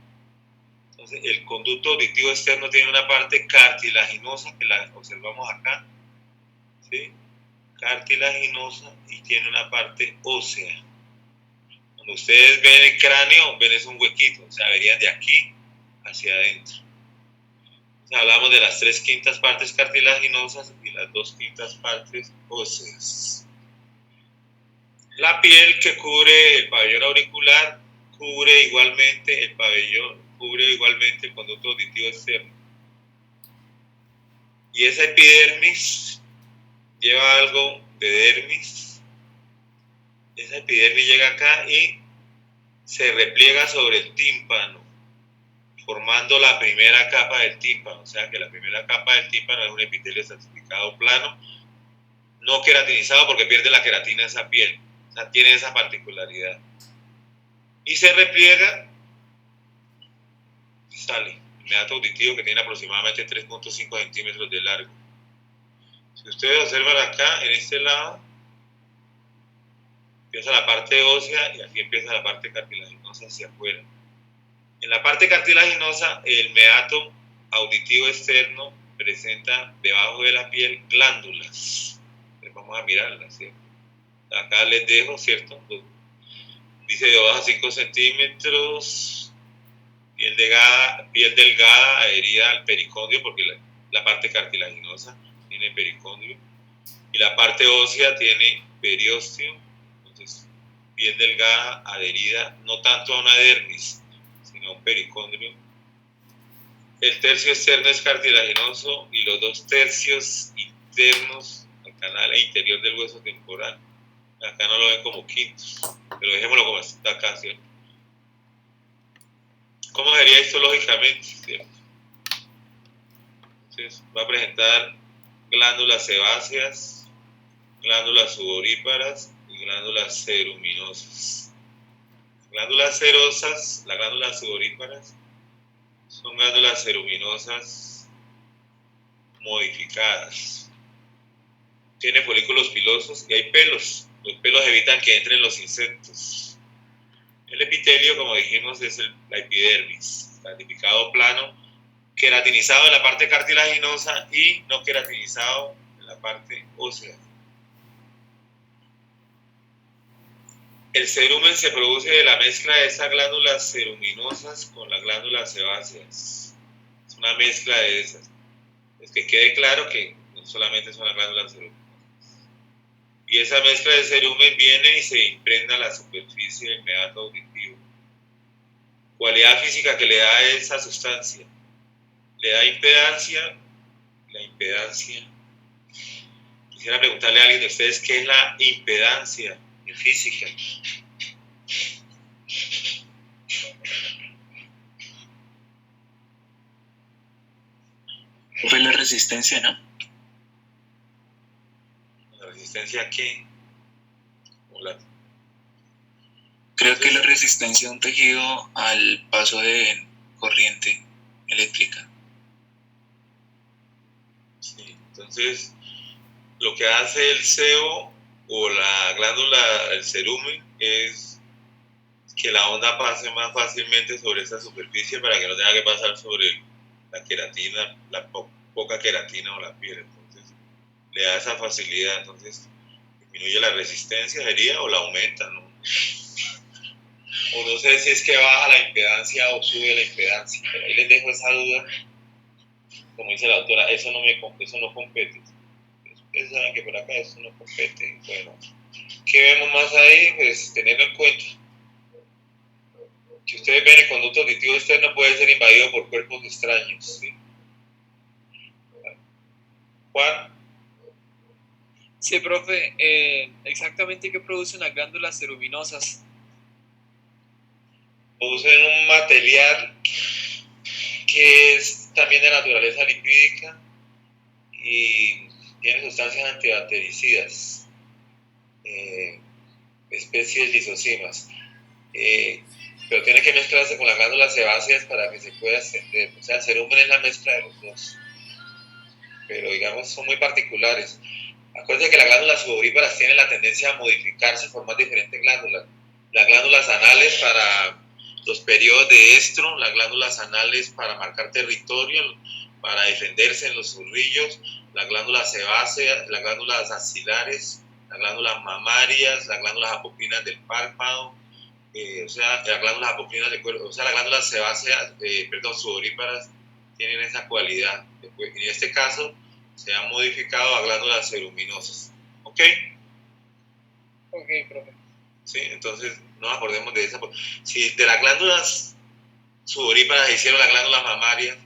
Entonces, el conducto auditivo externo tiene una parte cartilaginosa, que la observamos acá, ¿sí? Cartilaginosa, y tiene una parte ósea. Cuando ustedes ven el cráneo, ven es un huequito, o sea, verían de aquí hacia adentro. Entonces, hablamos de las 3/5 partes cartilaginosas y las 2/5 partes óseas. La piel que cubre el pabellón auricular cubre igualmente el conducto auditivo externo. Y esa epidermis lleva algo de dermis. Esa epidermis llega acá y se repliega sobre el tímpano, formando la primera capa del tímpano. O sea que la primera capa del tímpano es un epitelio estratificado plano, no queratinizado porque pierde la queratina esa piel. O sea, tiene esa particularidad. Y se repliega, sale el meato auditivo, que tiene aproximadamente 3.5 centímetros de largo. Si ustedes observan acá, en este lado, empieza la parte ósea y aquí empieza la parte cartilaginosa hacia afuera. En la parte cartilaginosa, el meato auditivo externo presenta debajo de la piel glándulas. Entonces vamos a mirarlas, ¿cierto? Acá les dejo, ¿cierto? Dice de 2 a 5 centímetros, piel delgada adherida al pericondrio, porque la parte cartilaginosa tiene pericondrio, y la parte ósea tiene periósteo. Entonces, piel delgada adherida no tanto a una dermis, sino a un pericondrio. El tercio externo es cartilaginoso y los 2 tercios internos al canal interior del hueso temporal. Acá no lo ven como quintos, pero dejémoslo como está acá, ¿cierto? ¿Cómo sería esto lógicamente? ¿Cierto? Entonces, va a presentar glándulas sebáceas, glándulas sudoríparas y glándulas ceruminosas. Glándulas cerosas, las glándulas sudoríparas, son glándulas ceruminosas modificadas. Tiene folículos pilosos y hay pelos. Los pelos evitan que entren los insectos. El epitelio, como dijimos, es la epidermis, estratificado plano, queratinizado en la parte cartilaginosa y no queratinizado en la parte ósea. El cerumen se produce de la mezcla de esas glándulas ceruminosas con las glándulas sebáceas. Es una mezcla de esas. Es que quede claro que no solamente son las glándulas ceruminosas. Y esa mezcla de cerumen viene y se impregna a la superficie del meato auditivo. Cualidad física que le da a esa sustancia. Le da impedancia. La impedancia. Quisiera preguntarle a alguien de ustedes qué es la impedancia en física. Fue la resistencia, ¿no? ¿La resistencia a qué? Creo que la resistencia de un tejido al paso de corriente eléctrica. Sí, entonces lo que hace el sebo o la glándula, el cerumen, es que la onda pase más fácilmente sobre esa superficie para que no tenga que pasar sobre la queratina, poca queratina o la piel. Entonces, le da esa facilidad. Entonces, disminuye la resistencia, sería, o la aumenta, ¿no? O no sé si es que baja la impedancia o sube la impedancia. Pero ahí les dejo esa duda. Como dice la doctora, eso no compete. Ustedes saben que por acá eso no compete. Bueno, ¿qué vemos más ahí? Pues tenerlo en cuenta. Que ustedes ven, el conducto auditivo externo puede ser invadido por cuerpos extraños, ¿sí? Juan. Sí, profe, exactamente qué producen las glándulas ceruminosas. Producen un material que es también de naturaleza lipídica y tiene sustancias antibactericidas, especies lisocimas, pero tiene que mezclarse con las glándulas sebáceas para que se pueda ascender. O sea, el cerumen es la mezcla de los dos, pero digamos son muy particulares. Acuérdense que las glándulas sudoríparas tienen la tendencia a modificarse, formar diferentes glándulas. Las glándulas anales para los periodos de estro, las glándulas anales para marcar territorio, para defenderse en los zurrillos, las glándulas sebáceas, las glándulas axilares, las glándulas mamarias, las glándulas apocrinas del párpado, o sea, las glándulas apocrinas del cuerpo, o sea, las glándulas sebáceas, sudoríparas tienen esa cualidad. En este caso, se han modificado a glándulas ceruminosas. ¿Ok? Ok, profe. Sí, entonces no nos acordemos de esa. Si de las glándulas sudoríparas se hicieron las glándulas mamarias,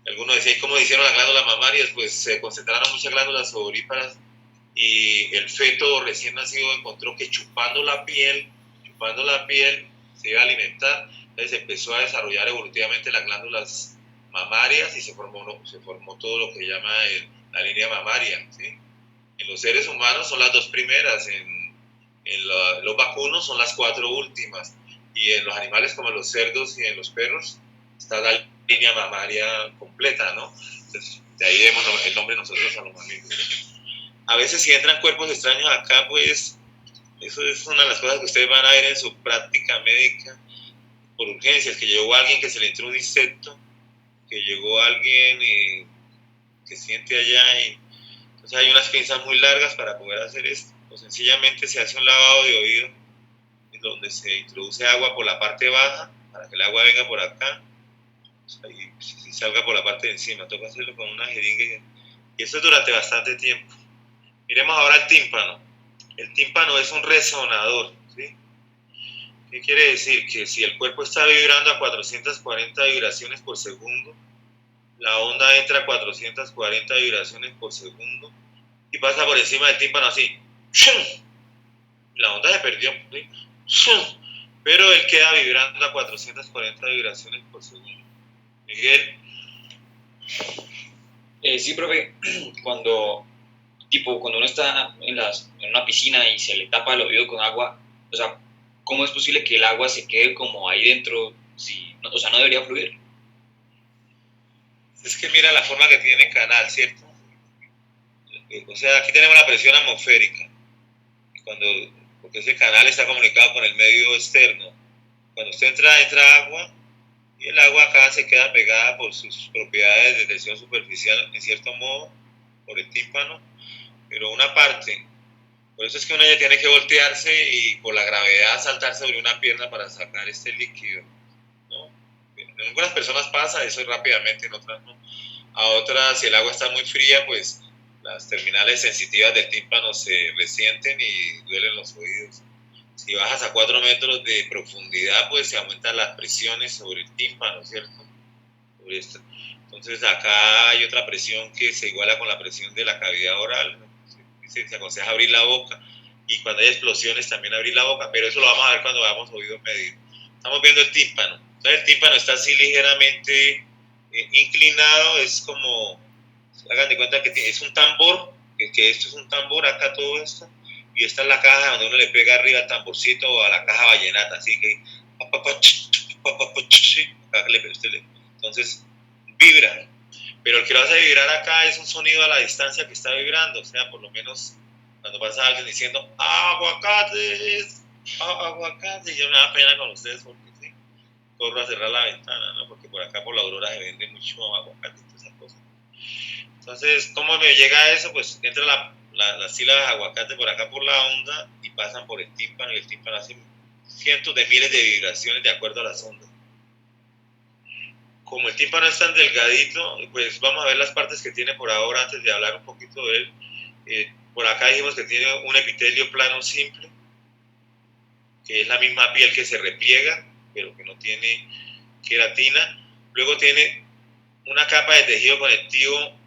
algunos decían, ¿cómo hicieron las glándulas mamarias? Pues se concentraron muchas glándulas sudoríparas y el feto recién nacido encontró que chupando la piel se iba a alimentar. Entonces empezó a desarrollar evolutivamente las glándulas mamarias y se formó todo lo que llama la línea mamaria, ¿sí? En los seres humanos son las dos primeras, en los vacunos son las 4 últimas, y en los animales como los cerdos y en los perros está la línea mamaria completa, ¿no? Entonces, de ahí vemos el nombre nosotros a los mamíferos. A veces si entran cuerpos extraños acá, pues eso es una de las cosas que ustedes van a ver en su práctica médica, por urgencias, que llegó alguien que se le entró un insecto, que llegó alguien que siente allá, y entonces hay unas pinzas muy largas para poder hacer esto, o sencillamente se hace un lavado de oído donde se introduce agua por la parte baja para que el agua venga por acá y salga por la parte de encima. Toca hacerlo con una jeringa y eso durante bastante tiempo. Miremos ahora el tímpano. El tímpano es un resonador, ¿sí? ¿Qué quiere decir? Que si el cuerpo está vibrando a 440 vibraciones por segundo, la onda entra a 440 vibraciones por segundo y pasa por encima del tímpano así. La onda se perdió, ¿sí? Pero él queda vibrando a 440 vibraciones por segundo. Miguel. Sí, profe, cuando uno está en una piscina y se le tapa el oído con agua, o sea, ¿cómo es posible que el agua se quede como ahí dentro? O sea, no debería fluir. Es que mira la forma que tiene el canal, ¿cierto? O sea, aquí tenemos la presión atmosférica, porque ese canal está comunicado con el medio externo. Cuando usted entra agua, y el agua acá se queda pegada por sus propiedades de tensión superficial, en cierto modo, por el tímpano, pero una parte. Por eso es que uno ya tiene que voltearse y por la gravedad saltar sobre una pierna para sacar este líquido, ¿no? En algunas personas pasa eso rápidamente, en otras no. A otras, si el agua está muy fría, pues las terminales sensitivas del tímpano se resienten y duelen los oídos. Si bajas a 4 metros de profundidad, pues se aumentan las presiones sobre el tímpano, ¿cierto? Sobre esto. Entonces acá hay otra presión que se iguala con la presión de la cavidad oral. Se aconseja abrir la boca y cuando hay explosiones también abrir la boca, pero eso lo vamos a ver cuando veamos oído medio. Estamos viendo el tímpano. Entonces el tímpano está así ligeramente inclinado, es como, hagan de cuenta que es un tambor, que esto es un tambor acá todo esto, y esta es la caja donde uno le pega arriba al tamborcito o a la caja vallenata, así que entonces vibra, pero el que lo hace vibrar acá es un sonido a la distancia que está vibrando, o sea, por lo menos cuando pasa alguien diciendo aguacates, aguacates, yo me da pena con ustedes porque sí, corro a cerrar la ventana, ¿no? Porque por acá por la Aurora se vende mucho aguacate y todas esas cosas. Entonces, ¿cómo me llega eso? Pues entra las sílabas de aguacate por acá por la onda y pasan por el tímpano, y el tímpano hace cientos de miles de vibraciones de acuerdo a las ondas. Como el tímpano es tan delgadito, pues vamos a ver las partes que tiene por ahora antes de hablar un poquito de él. Por acá dijimos que tiene un epitelio plano simple, que es la misma piel que se repliega, pero que no tiene queratina. Luego tiene una capa de tejido conectivo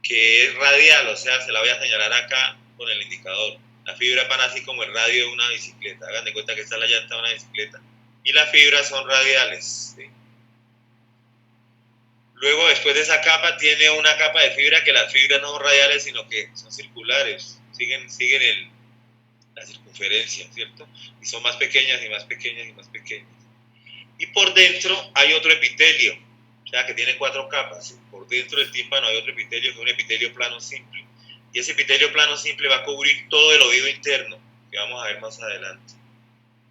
que es radial, o sea, se la voy a señalar acá con el indicador. Las fibras van así como el radio de una bicicleta. Hagan de cuenta que esta es la llanta de una bicicleta. Y las fibras son radiales, ¿sí? Luego, después de esa capa, tiene una capa de fibra que las fibras no son radiales, sino que son circulares. Siguen la circunferencia, ¿cierto? Y son más pequeñas y más pequeñas y más pequeñas. Y por dentro hay otro epitelio, o sea, que tiene 4 capas. ¿Sí? Por dentro del tímpano hay otro epitelio, que es un epitelio plano simple. Y ese epitelio plano simple va a cubrir todo el oído interno, que vamos a ver más adelante.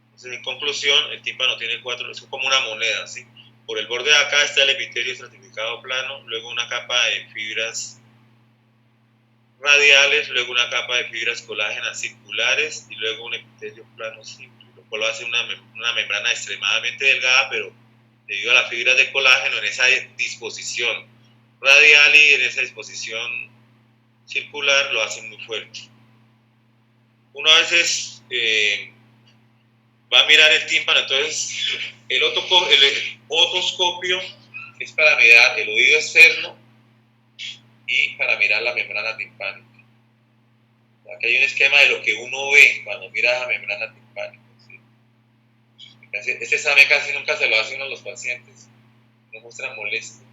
Entonces, en conclusión, el tímpano tiene 4, es como una moneda, ¿sí? Por el borde de acá está el epitelio estratificado plano, luego una capa de fibras radiales, luego una capa de fibras colágenas circulares y luego un epitelio plano simple, lo cual lo hace una membrana extremadamente delgada, pero debido a las fibras de colágeno en esa disposición radial y en esa disposición circular lo hace muy fuerte. Uno a veces va a mirar el tímpano, entonces el otoscopio es para mirar el oído externo y para mirar la membrana timpánica. Aquí hay un esquema de lo que uno ve cuando mira la membrana timpánica. ¿Sí? Este examen casi nunca se lo hace uno a los pacientes, no muestran molestia.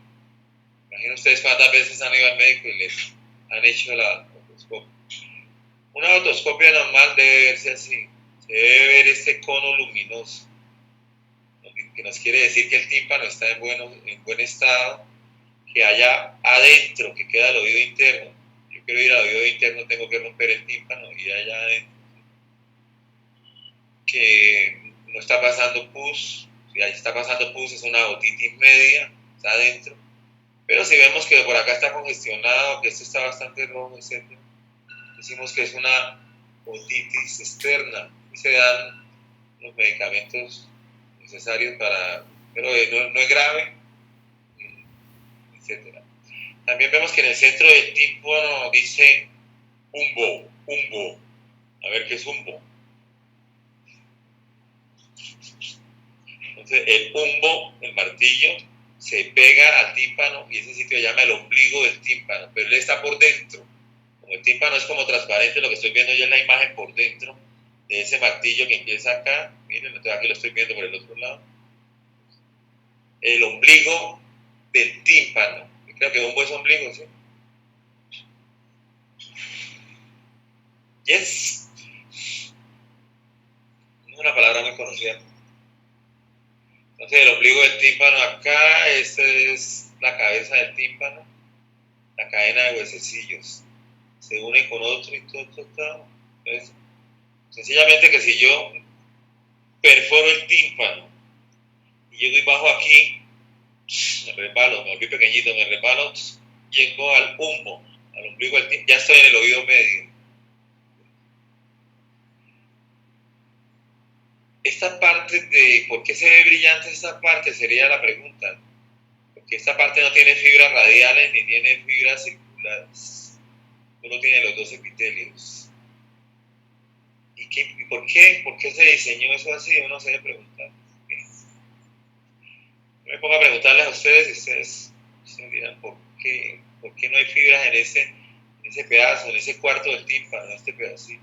Imaginen ustedes cuántas veces han ido al médico y les han hecho la otoscopia. Una otoscopia normal debe verse así, se debe ver este cono luminoso, que nos quiere decir que el tímpano está en buen estado, que allá adentro, que queda el oído interno. Yo quiero ir al oído interno, tengo que romper el tímpano y allá adentro. Que no está pasando pus, si ahí está pasando pus es una otitis media, está adentro. Pero si vemos que por acá está congestionado, que esto está bastante rojo, etc., decimos que es una otitis externa y se dan los medicamentos necesarios para, pero no es grave, etc. También vemos que en el centro del tímpano dice umbo. A ver qué es umbo. Entonces el umbo, el martillo, se pega al tímpano y ese sitio se llama el ombligo del tímpano, pero él está por dentro. Como el tímpano es como transparente, lo que estoy viendo yo es la imagen por dentro de ese martillo que empieza acá. Miren, entonces aquí lo estoy viendo por el otro lado. El ombligo del tímpano. Yo creo que umbo es ombligo, ¿sí? Yes. No es una palabra muy conocida. Entonces el ombligo del tímpano acá, esta es la cabeza del tímpano, la cadena de huesecillos. Se une con otro y todo. Entonces, sencillamente que si yo perforo el tímpano y llego y bajo aquí, me repalo, me volví pequeñito, me repalo, llego al umbo, al ombligo del tímpano, ya estoy en el oído medio. Esta parte de por qué se ve brillante esta parte sería la pregunta, porque esta parte no tiene fibras radiales ni tiene fibras circulares, solo tiene los 2 epitelios. ¿Y por qué se diseñó eso así? Uno se debe preguntar. Yo me pongo a preguntarles a ustedes y ustedes dirán ¿por qué no hay fibras en ese pedazo, en ese cuarto del tímpano, en este pedacito?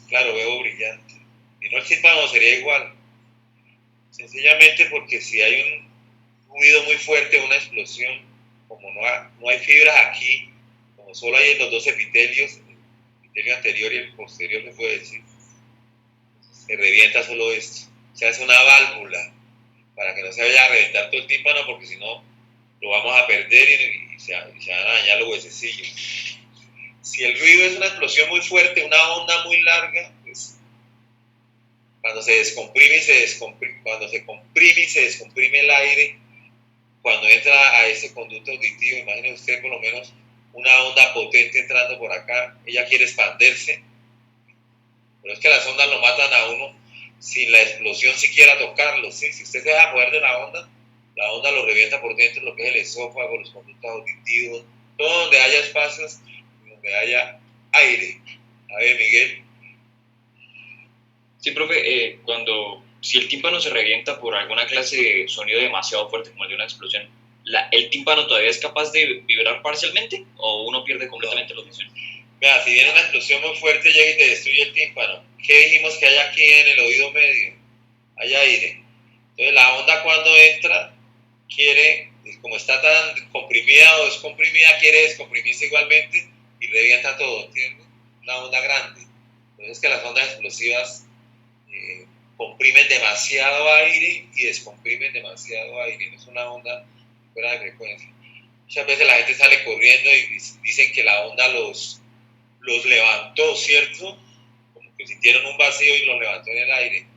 Claro, veo brillante. Y no, el tímpano sería igual. Sencillamente porque si hay un ruido muy fuerte, una explosión, como no hay fibras aquí, como solo hay en los 2 epitelios, el epitelio anterior y el posterior, se puede decir, se revienta solo esto. Se hace una válvula para que no se vaya a reventar todo el tímpano, porque si no, lo vamos a perder y se van a dañar los huesecillos. Si el ruido es una explosión muy fuerte, una onda muy larga, pues cuando se descomprime y se descomprime, cuando se comprime y se descomprime el aire, cuando entra a ese conducto auditivo, imagine usted por lo menos una onda potente entrando por acá, ella quiere expandirse, pero es que las ondas lo matan a uno sin la explosión siquiera tocarlo, ¿sí? Si usted se deja mover de la onda lo revienta por dentro, lo que es el esófago, los conductos auditivos, todo donde haya espacios, donde haya aire. A ver, Miguel. Sí, profe, si el tímpano se revienta por alguna clase de sonido demasiado fuerte, como el de una explosión, ¿el tímpano todavía es capaz de vibrar parcialmente o uno pierde completamente la audición? Vea, si viene una explosión muy fuerte, llega y te destruye el tímpano. ¿Qué dijimos que hay aquí en el oído medio? Hay aire. Entonces la onda cuando entra, quiere, como está tan comprimida o descomprimida, quiere descomprimirse igualmente y revienta todo, ¿entiendes? Una onda grande. Entonces que las ondas explosivas comprimen demasiado aire y descomprimen demasiado aire. No es una onda fuera de frecuencia. Muchas veces la gente sale corriendo y dicen que la onda los levantó, ¿cierto? Como que sintieron un vacío y los levantó en el aire.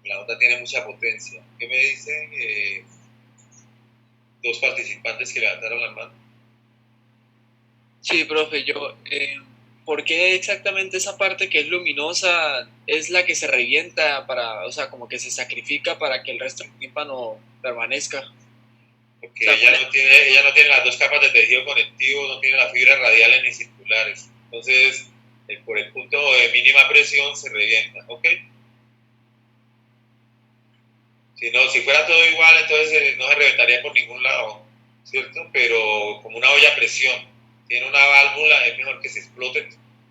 La onda tiene mucha potencia. ¿Qué me dicen dos participantes que levantaron la mano? Sí, profe, ¿por qué exactamente esa parte que es luminosa es la que se revienta o sea, como que se sacrifica para que el resto del tímpano permanezca? Porque ella no tiene las dos capas de tejido conectivo, no tiene las fibras radiales ni circulares. Entonces, por el punto de mínima presión se revienta, ¿ok? Si fuera todo igual, entonces no se reventaría por ningún lado, ¿cierto? Pero como una olla a presión, tiene una válvula, es mejor que se explote,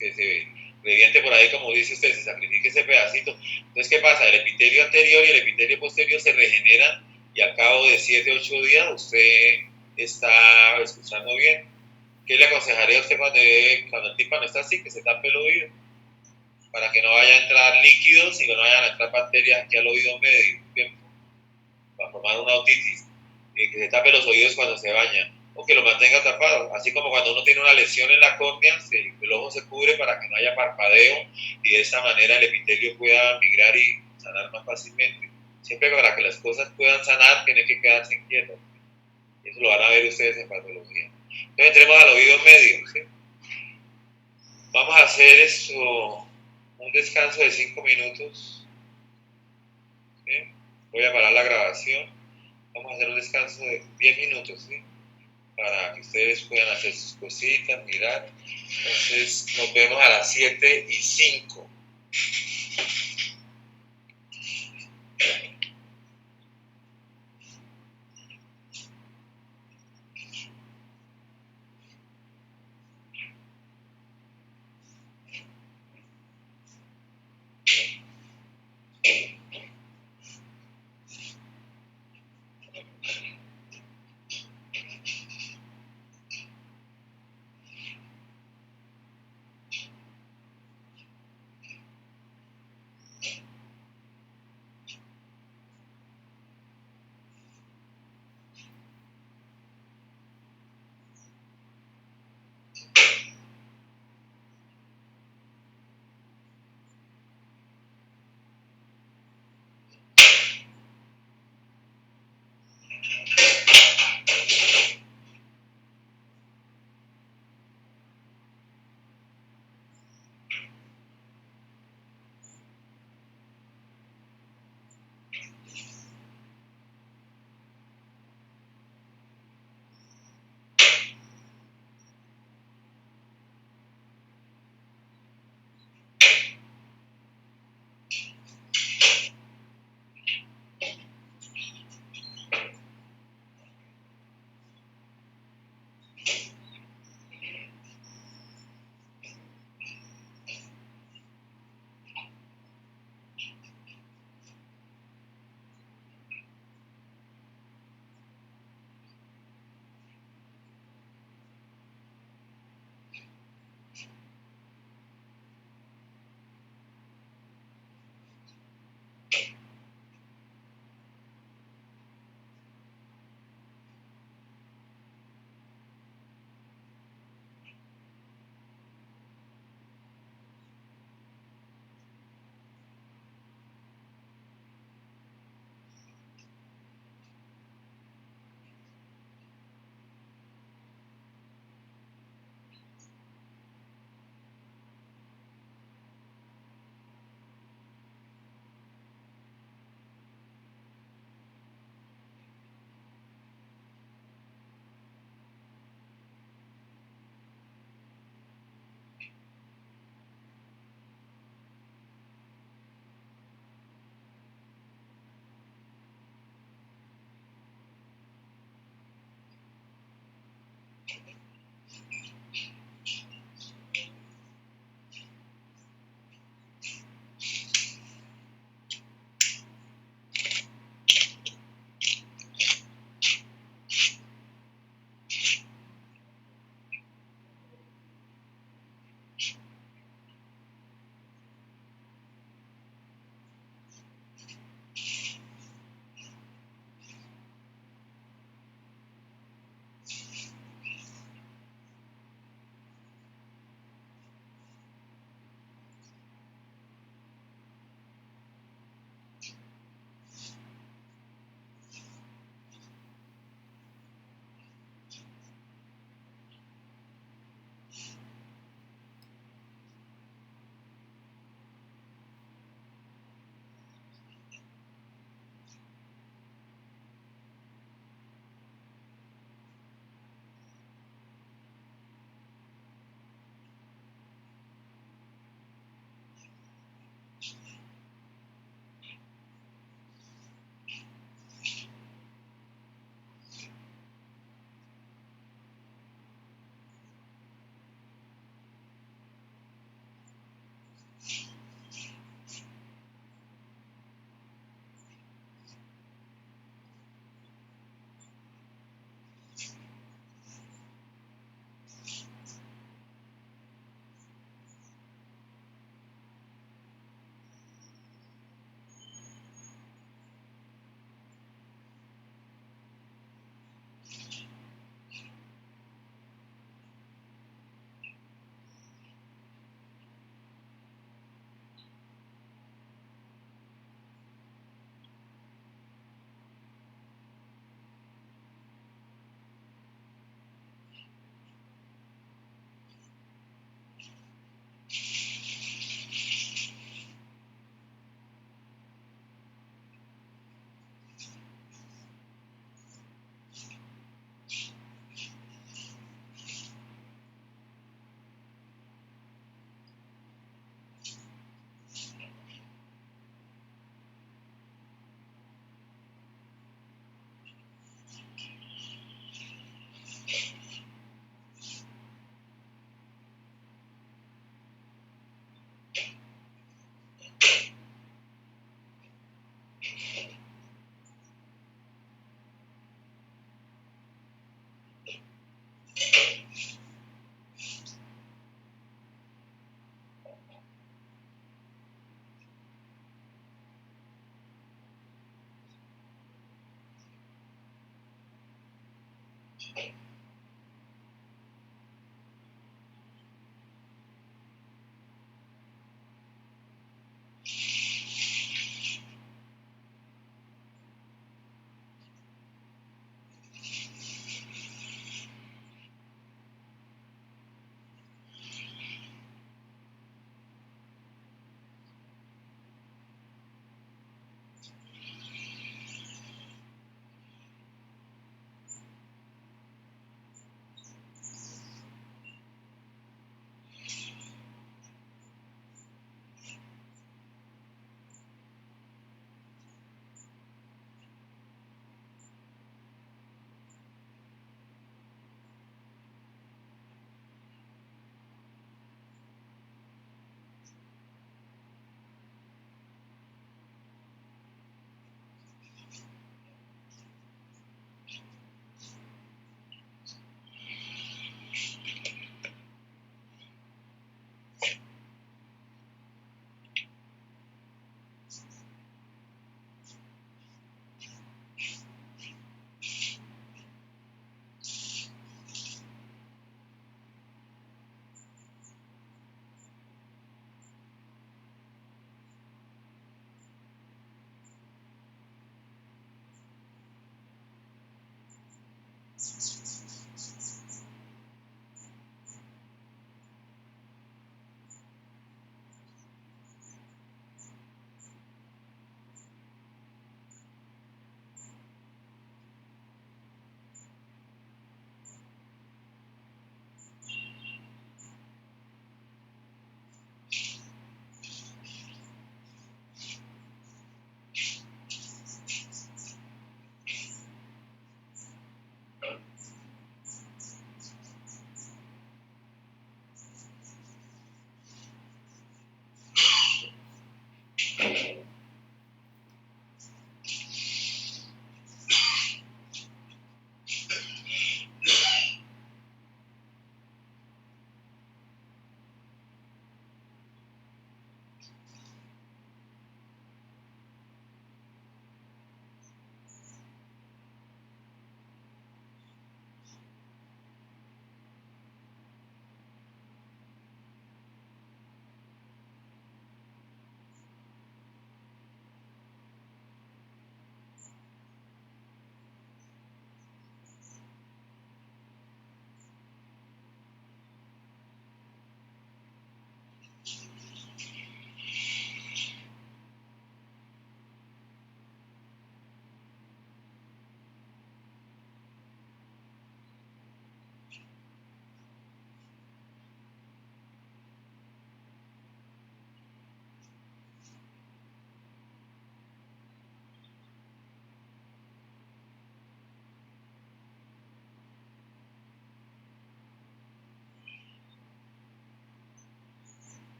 que se reviente por ahí, como dice usted, se sacrifique ese pedacito. Entonces, ¿qué pasa? El epitelio anterior y el epitelio posterior se regeneran y al cabo de 7, 8 días usted está escuchando bien. ¿Qué le aconsejaría a usted cuando el tímpano está así, que se tape el oído? Para que no vaya a entrar líquidos y que no vayan a entrar bacterias aquí al oído medio, ¿bien? Para formar una otitis, que se tape los oídos cuando se baña o que lo mantenga tapado, así como cuando uno tiene una lesión en la córnea, el ojo se cubre para que no haya parpadeo y de esa manera el epitelio pueda migrar y sanar más fácilmente. Siempre para que las cosas puedan sanar tiene que quedarse quietas. Eso lo van a ver ustedes en patología. Entonces entremos al oído medio, ¿sí? Vamos a hacer esto, un descanso de 5 minutos, ¿sí? Voy a parar la grabación. Vamos a hacer un descanso de 10 minutos, ¿sí? Para que ustedes puedan hacer sus cositas, mirar. Entonces nos vemos a las 7:05.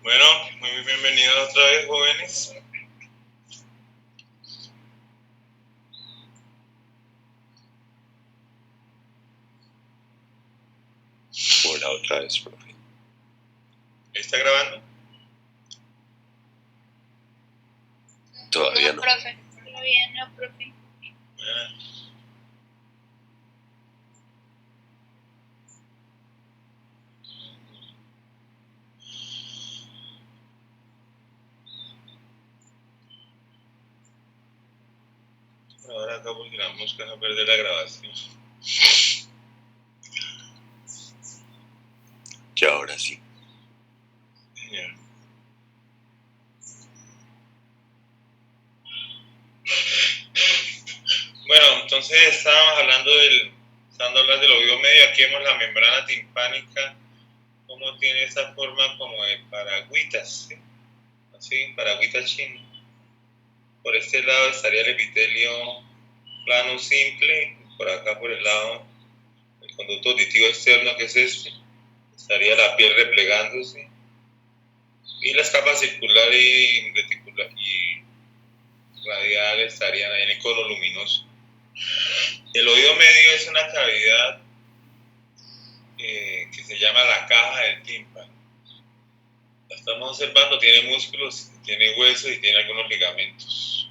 Bueno, muy bienvenidos otra vez, jóvenes. Hola otra vez, profe. ¿Está grabando? Todavía no. Profe. Todavía no, profe. Bueno. Ahora acá porque la mosca no perder la grabación. entonces estábamos hablando del oído medio. Aquí vemos la membrana timpánica, como tiene esa forma como de paragüitas, ¿sí? Así, paragüitas chino. Por este lado estaría el epitelio plano simple, por acá por el lado el conducto auditivo externo, que es este, estaría la piel replegándose, y las capas circular y reticular y radial estarían ahí en el cono luminoso. El oído medio es una cavidad que se llama la caja del tímpano. La estamos observando, tiene músculos, tiene huesos y tiene algunos ligamentos.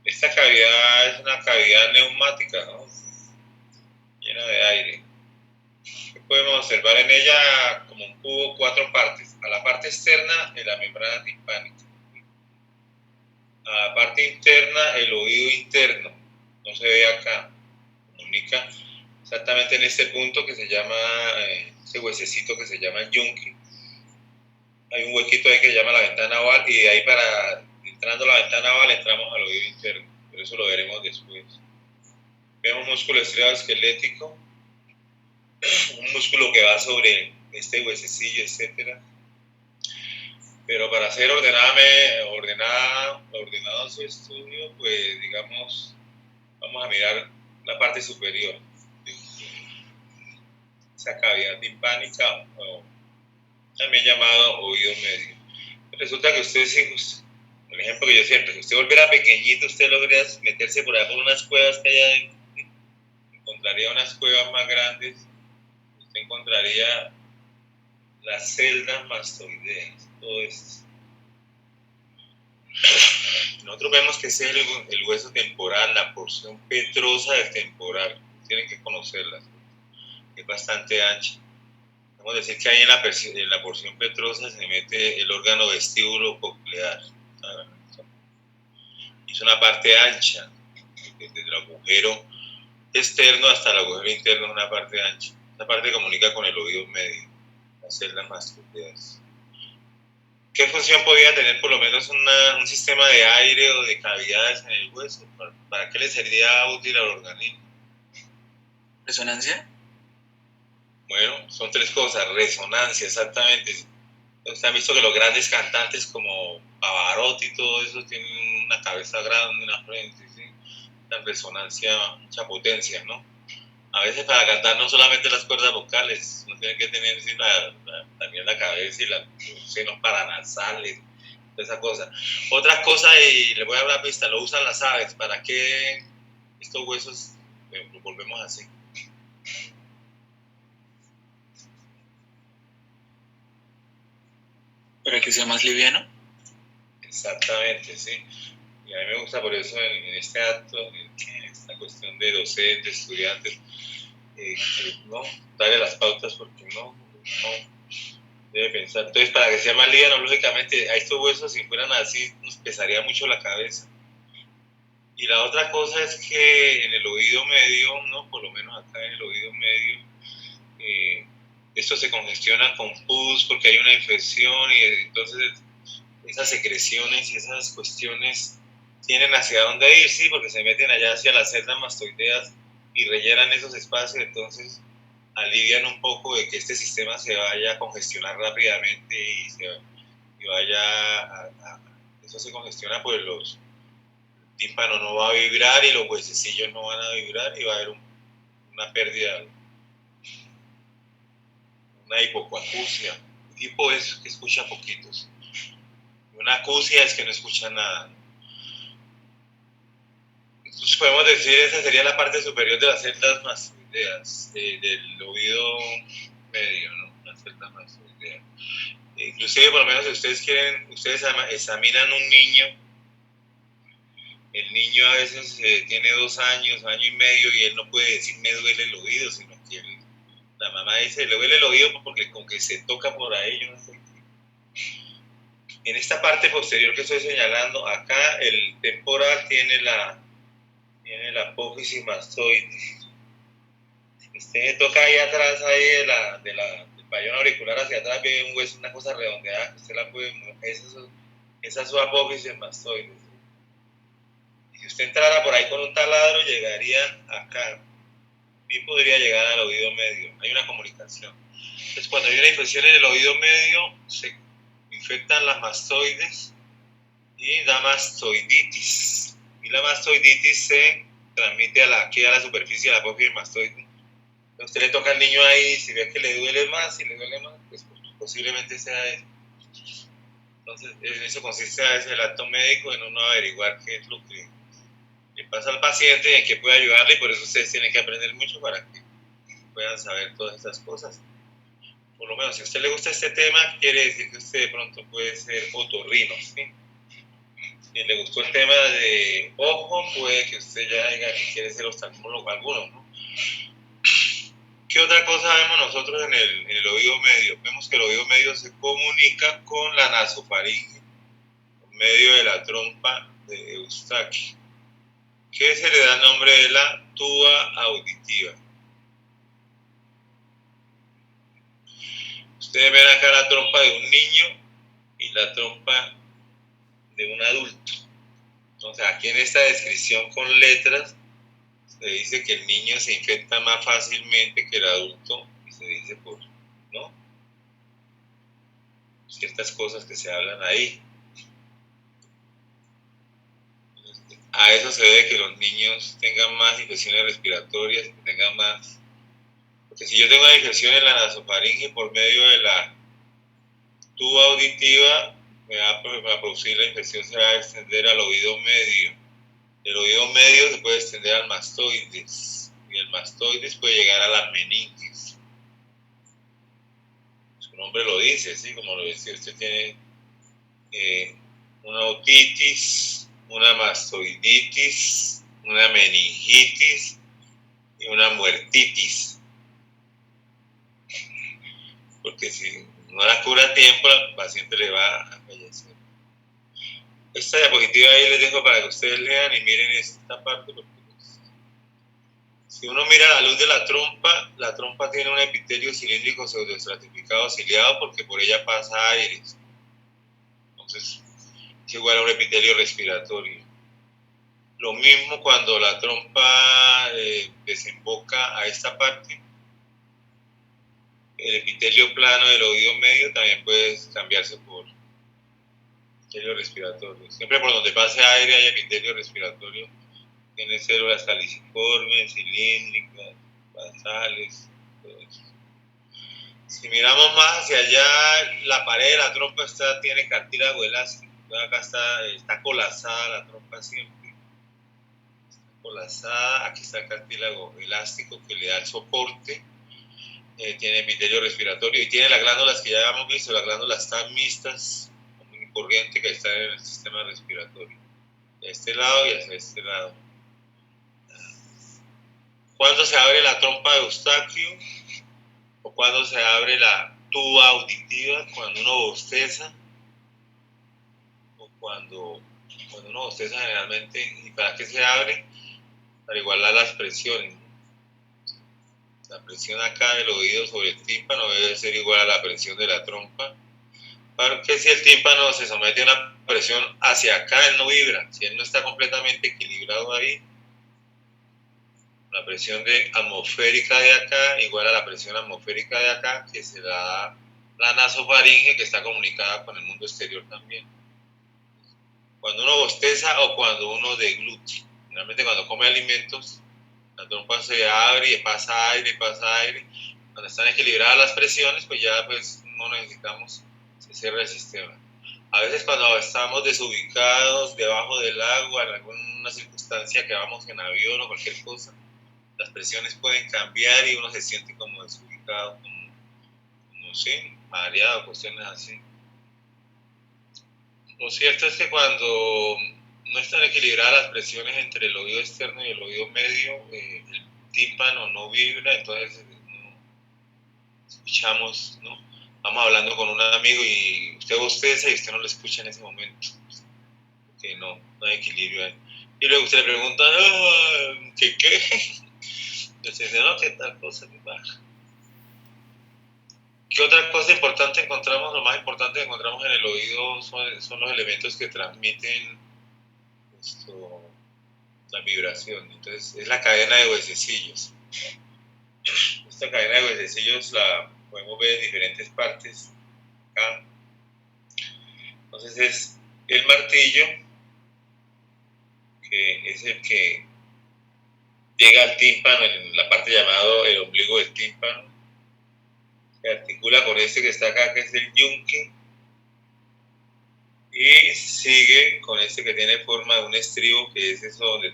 Esta cavidad es una cavidad neumática, ¿no? Llena de aire. ¿Qué podemos observar en ella? Como un cubo, 4 partes. A la parte externa, en la membrana timpánica. A la parte interna, el oído interno. No se ve acá. Comunica exactamente en este punto que se llama, ese huesecito que se llama el yunque. Hay un huequito ahí que se llama la ventana oval, y de ahí entrando a la ventana oval entramos al oído interno, pero eso lo veremos después. Vemos músculo estriado esquelético, un músculo que va sobre este huesecillo, etcétera. Pero para ser ordenado su estudio, pues digamos, vamos a mirar la parte superior, esa cavidad timpánica, o también llamado oído medio. Resulta que usted, el ejemplo que yo siempre, si usted volviera pequeñito, usted logra meterse por ahí por unas cuevas que hay adentro, encontraría unas cuevas más grandes, usted encontraría las celdas mastoideas, todo esto. Nosotros vemos que ese es el hueso temporal, la porción petrosa del temporal, tienen que conocerla, es bastante ancha. Vamos a decir que ahí en la porción petrosa se mete el órgano vestíbulo coclear. Es una parte ancha, desde el agujero externo hasta el agujero interno es una parte ancha. Esa parte comunica con el oído medio, las celdas mastoideas. ¿Qué función podría tener por lo menos un sistema de aire o de cavidades en el hueso? ¿Para qué le sería útil al organismo? ¿Resonancia? Bueno, son 3 cosas. Resonancia, exactamente. Ustedes han visto que los grandes cantantes como Pavarotti y todo eso tienen una cabeza grande, una frente, ¿sí? La resonancia, mucha potencia, ¿no? A veces para cantar no solamente las cuerdas vocales, uno tiene que tener ¿sí? también la cabeza y los senos paranasales, toda esa cosa. Otra cosa, y le voy a hablar pista, lo usan las aves. ¿Para qué estos huesos los volvemos así? ¿Para que sea más liviano? Exactamente, sí. Y a mí me gusta por eso en este acto, en esta cuestión de docentes, estudiantes, no darle las pautas porque no debe pensar. Entonces, para que sea más liviano, lógicamente, a estos huesos, si fueran así, nos pesaría mucho la cabeza. Y la otra cosa es que en el oído medio, ¿no? Por lo menos acá en el oído medio, esto se congestiona con pus porque hay una infección, y entonces esas secreciones y esas cuestiones tienen hacia dónde ir, sí, porque se meten allá hacia las celdas mastoideas y rellenan esos espacios, entonces alivian un poco de que este sistema se vaya a congestionar rápidamente y vaya eso se congestiona, pues el tímpano no va a vibrar y los huesecillos no van a vibrar y va a haber una pérdida, una hipoacusia. Hipo es que escucha poquitos. Una acusia es que no escucha nada. Entonces podemos decir esa sería la parte superior de las celdas mastoideas, del oído medio, ¿no? Las celdas mastoideas. Inclusive, por lo menos, si ustedes quieren, ustedes examinan un niño, el niño a veces tiene 2 años, año y medio, y él no puede decir me duele el oído, sino que la mamá dice le duele el oído porque con que se toca por ahí, yo no sé. En esta parte posterior que estoy señalando, acá el temporal tiene la apófisis mastoide. Usted toca ahí atrás, ahí del pabellón auricular hacia atrás, ve un hueso, una cosa redondeada, que usted la puede mover. Esa es su apófisis mastoide. Y si usted entrara por ahí con un taladro, llegaría acá y podría llegar al oído medio. Hay una comunicación. Entonces, cuando hay una infección en el oído medio, se infectan las mastoides y da mastoiditis. Y la mastoiditis se transmite aquí a la superficie de la apófisis mastoide. Usted le toca al niño ahí, si ve que le duele más, pues posiblemente sea eso. Entonces, en eso consiste a veces el acto médico, en uno averiguar qué es lo que le pasa al paciente y en qué puede ayudarle, y por eso ustedes tienen que aprender mucho para que puedan saber todas estas cosas. Por lo menos, si a usted le gusta este tema, quiere decir que usted de pronto puede ser otorrino, ¿sí? Si le gustó el tema de ojo, puede que usted ya diga que quiere ser oftalmólogo, algunos, ¿no? ¿Qué otra cosa vemos nosotros en el oído medio? Vemos que el oído medio se comunica con la nasofaringe, por medio de la trompa de Eustaquio, que se le da el nombre de la tuba auditiva. Ustedes ven acá la trompa de un niño y la trompa de un adulto. Entonces, aquí en esta descripción con letras, se dice que el niño se infecta más fácilmente que el adulto, y se dice por, ¿no? Ciertas cosas que se hablan ahí. A eso se debe que los niños tengan más infecciones respiratorias, que tengan más. Porque si yo tengo una infección en la nasofaringe por medio de la tuba auditiva, me va a producir la infección, se va a extender al oído medio. El oído medio se puede extender al mastoides, y el mastoides puede llegar a las meninges. Su nombre lo dice, ¿sí? Como lo dice, usted tiene una otitis, una mastoiditis, una meningitis y una muertitis. Porque si no la cura a tiempo, al paciente le va a fallecer. Esta diapositiva ahí les dejo para que ustedes lean y miren esta parte, porque si uno mira la luz de la trompa tiene un epitelio cilíndrico pseudoestratificado ciliado porque por ella pasa aire. Entonces, es igual a un epitelio respiratorio. Lo mismo cuando la trompa desemboca a esta parte, el epitelio plano del oído medio también puede cambiarse por epitelio respiratorio. Siempre por donde pase aire hay epitelio respiratorio. Tiene células caliciformes, cilíndricas, basales, todo eso. Si miramos más hacia allá, la pared de la trompa tiene cartílago elástico. Acá está colapsada la trompa siempre. Está colapsada, aquí está el cartílago elástico que le da el soporte. Tiene epitelio respiratorio y tiene las glándulas que ya hemos visto, las glándulas están mixtas, común y corriente, que están en el sistema respiratorio. De este lado y hacia este lado. ¿Cuándo se abre la trompa de Eustaquio? ¿O cuándo se abre la tuba auditiva? Cuando uno bosteza. O cuando uno bosteza generalmente. ¿Y para qué se abre? Para igualar las presiones. La presión acá del oído sobre el tímpano debe ser igual a la presión de la trompa. Porque si el tímpano se somete a una presión hacia acá, él no vibra. Si él no está completamente equilibrado ahí, la presión atmosférica de acá igual a la presión atmosférica de acá, que se la da la nasofaringe, que está comunicada con el mundo exterior también. Cuando uno bosteza o cuando uno degluye, generalmente cuando come alimentos, la trompa se abre y pasa aire. Cuando están equilibradas las presiones, pues ya pues no necesitamos, se cierra el sistema. A veces cuando estamos desubicados debajo del agua, en alguna circunstancia que vamos en avión o cualquier cosa, las presiones pueden cambiar y uno se siente como desubicado, como sí, mareado, cuestiones así. Lo cierto es que cuando no están equilibradas las presiones entre el oído externo y el oído medio, el tímpano no vibra, entonces no escuchamos, ¿no? Vamos hablando con un amigo y usted bosteza y usted no lo escucha en ese momento, porque no hay equilibrio ahí. Y luego usted le pregunta, ¿qué? Entonces dice, no, ¿qué tal cosa? ¿Qué pasa? ¿Qué otra cosa importante encontramos? Lo más importante que encontramos en el oído son los elementos que transmiten la vibración. Entonces es la cadena de huesecillos. Esta cadena de huesecillos la podemos ver en diferentes partes acá. Entonces es el martillo, que es el que llega al tímpano, en la parte llamado el ombligo del tímpano. Se articula con este que está acá, que es el yunque, y sigue con este que tiene forma de un estribo, que es eso donde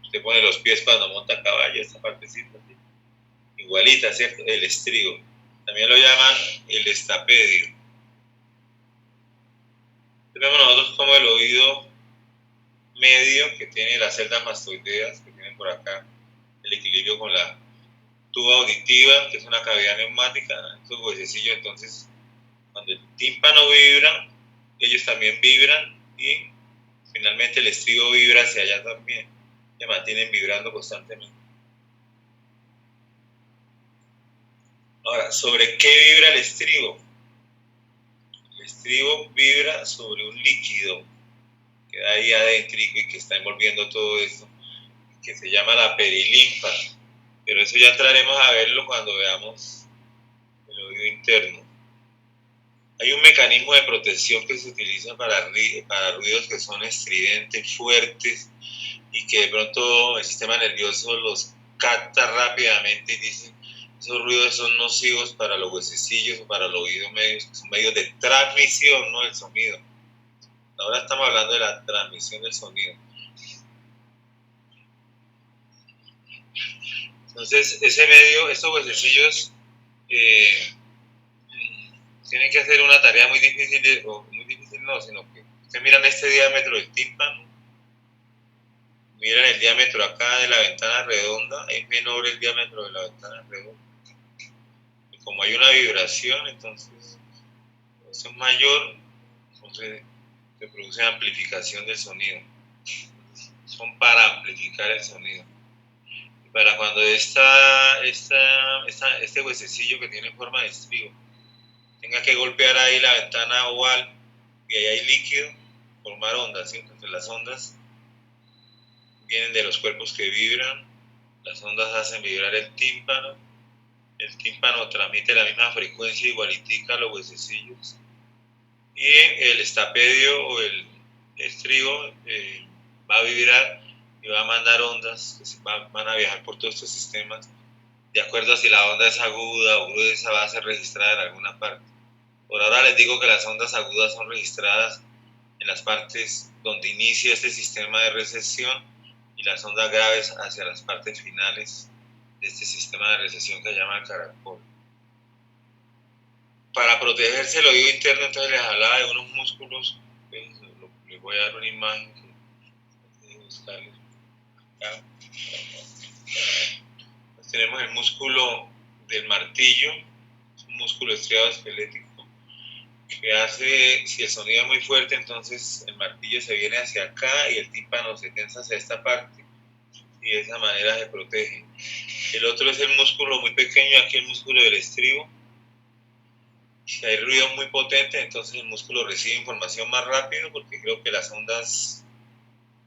usted pone los pies cuando monta a caballo, esta partecita así, igualita, ¿cierto? El estribo. También lo llaman el estapedio. Tenemos nosotros como el oído medio, que tiene las celdas mastoideas, que tienen por acá el equilibrio con la tuba auditiva, que es una cavidad neumática, estos huesecillos. Entonces, cuando el tímpano vibra, ellos también vibran, y finalmente el estribo vibra hacia allá también, se mantienen vibrando constantemente. Ahora, ¿sobre qué vibra el estribo? El estribo vibra sobre un líquido que da ahí adentro y que está envolviendo todo esto, que se llama la perilimpa, pero eso ya entraremos a verlo cuando veamos el oído interno. Hay un mecanismo de protección que se utiliza para ruidos que son estridentes, fuertes, y que de pronto el sistema nervioso los capta rápidamente y dice: esos ruidos son nocivos para los huesecillos o para el oído medio, que son medios de transmisión, no del sonido. Ahora estamos hablando de la transmisión del sonido. Entonces, ese medio, estos huesecillos tienen que hacer una tarea muy difícil, o muy difícil no, sino que ustedes miran este diámetro del tímpano, miran el diámetro acá de la ventana redonda, es menor el diámetro de la ventana redonda. Y como hay una vibración, entonces, eso es mayor, entonces se produce amplificación del sonido. Son para amplificar el sonido. Y para cuando este huesecillo que tiene forma de estribo tenga que golpear ahí la ventana oval y ahí hay líquido, formar ondas, ¿sí? Entonces las ondas vienen de los cuerpos que vibran, las ondas hacen vibrar el tímpano transmite la misma frecuencia igualitica a los huesecillos, y el estapedio o el estribo va a vibrar y va a mandar ondas que van a viajar por todos estos sistemas, de acuerdo a si la onda es aguda o gruesa, va a ser registrada en alguna parte. Por ahora les digo que las ondas agudas son registradas en las partes donde inicia este sistema de recesión, y las ondas graves hacia las partes finales de este sistema de recesión que se llama el caracol. Para protegerse el oído interno, entonces les hablaba de unos músculos, les voy a dar una imagen que buscarles acá. Pues tenemos el músculo del martillo, es un músculo estriado esquelético que hace, si el sonido es muy fuerte, entonces el martillo se viene hacia acá y el tímpano se tensa hacia esta parte, y de esa manera se protege. El otro es el músculo muy pequeño, aquí el músculo del estribo. Si hay ruido muy potente, entonces el músculo recibe información más rápido, porque creo que las ondas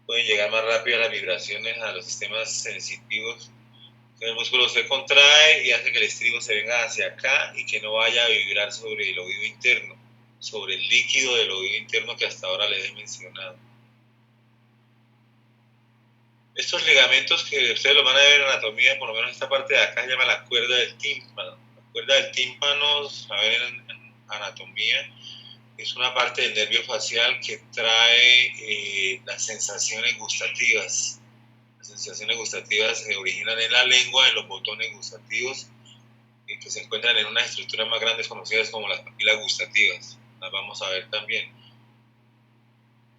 pueden llegar más rápido a las vibraciones, a los sistemas sensitivos. Entonces el músculo se contrae y hace que el estribo se venga hacia acá y que no vaya a vibrar sobre el oído interno, sobre el líquido del oído interno que hasta ahora les he mencionado. Estos ligamentos que ustedes lo van a ver en anatomía, por lo menos esta parte de acá se llama la cuerda del tímpano. La cuerda del tímpano, a ver en anatomía, es una parte del nervio facial que trae las sensaciones gustativas. Las sensaciones gustativas se originan en la lengua, en los botones gustativos, que se encuentran en unas estructuras más grandes conocidas como las papilas gustativas. Las vamos a ver también.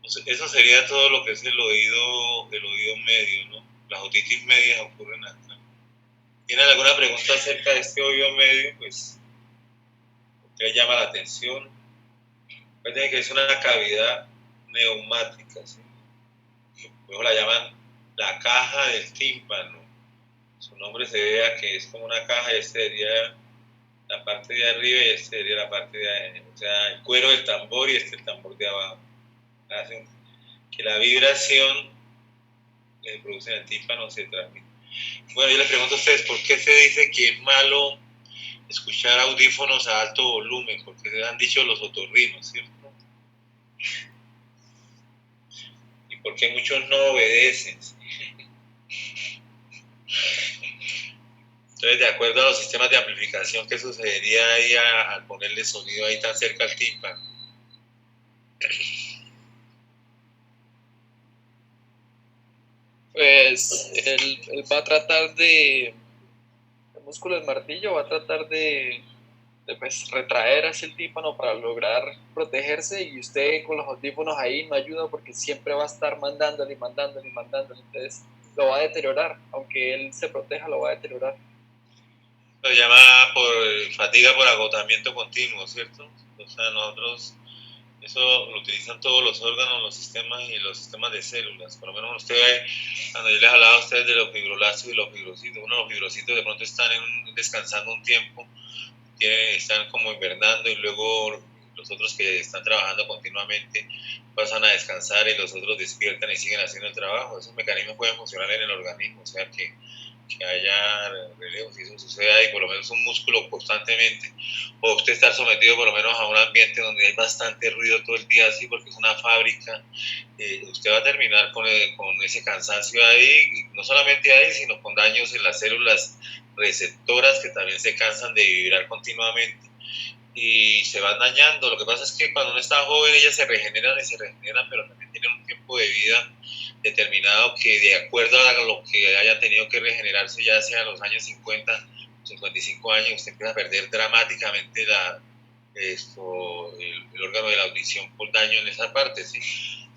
Entonces, eso sería todo lo que es el oído medio, ¿no? Las otitis medias ocurren acá. ¿Tienen alguna pregunta acerca de este oído medio? Pues, ¿qué llama la atención? Recuerden que es una cavidad neumática, ¿sí? Luego la llaman la caja del tímpano. Su nombre se debe a que es como una caja, y este sería la parte de arriba y este sería la parte de abajo. O sea, el cuero del tambor y este el tambor de abajo. Hacen que la vibración que se producen en el tímpano se transmiten. Bueno, yo les pregunto a ustedes, ¿por qué se dice que es malo escuchar audífonos a alto volumen? Porque se han dicho los otorrinos, ¿cierto? Y por qué muchos no obedecen. Entonces, de acuerdo a los sistemas de amplificación, ¿qué sucedería ahí al ponerle sonido ahí tan cerca al tímpano? Pues él va a tratar el músculo del martillo va a tratar pues, retraer hacia el tímpano para lograr protegerse, y usted con los audífonos ahí no ayuda porque siempre va a estar mandándole, entonces lo va a deteriorar, aunque él se proteja, lo va a deteriorar. Lo llama por fatiga por agotamiento continuo, ¿cierto? O sea, nosotros, eso lo utilizan todos los órganos, los sistemas y los sistemas de células. Por lo menos usted ve, cuando yo les hablaba a ustedes de los fibroblastos y los fibrocitos, uno de los fibrocitos de pronto están descansando un tiempo, están como invernando, y luego los otros que están trabajando continuamente pasan a descansar y los otros despiertan y siguen haciendo el trabajo. Esos mecanismos pueden funcionar en el organismo, o sea que haya relevos, si eso sucede ahí, por lo menos un músculo constantemente, o usted estar sometido por lo menos a un ambiente donde hay bastante ruido todo el día, así, porque es una fábrica, usted va a terminar con ese cansancio ahí, y no solamente ahí, sino con daños en las células receptoras que también se cansan de vibrar continuamente y se van dañando. Lo que pasa es que cuando uno está joven ellas se regeneran, pero también tienen un tiempo de vida determinado que, de acuerdo a lo que haya tenido que regenerarse, ya sea a los años 50, 55 años, usted empieza a perder dramáticamente el órgano de la audición por daño en esa parte, ¿sí?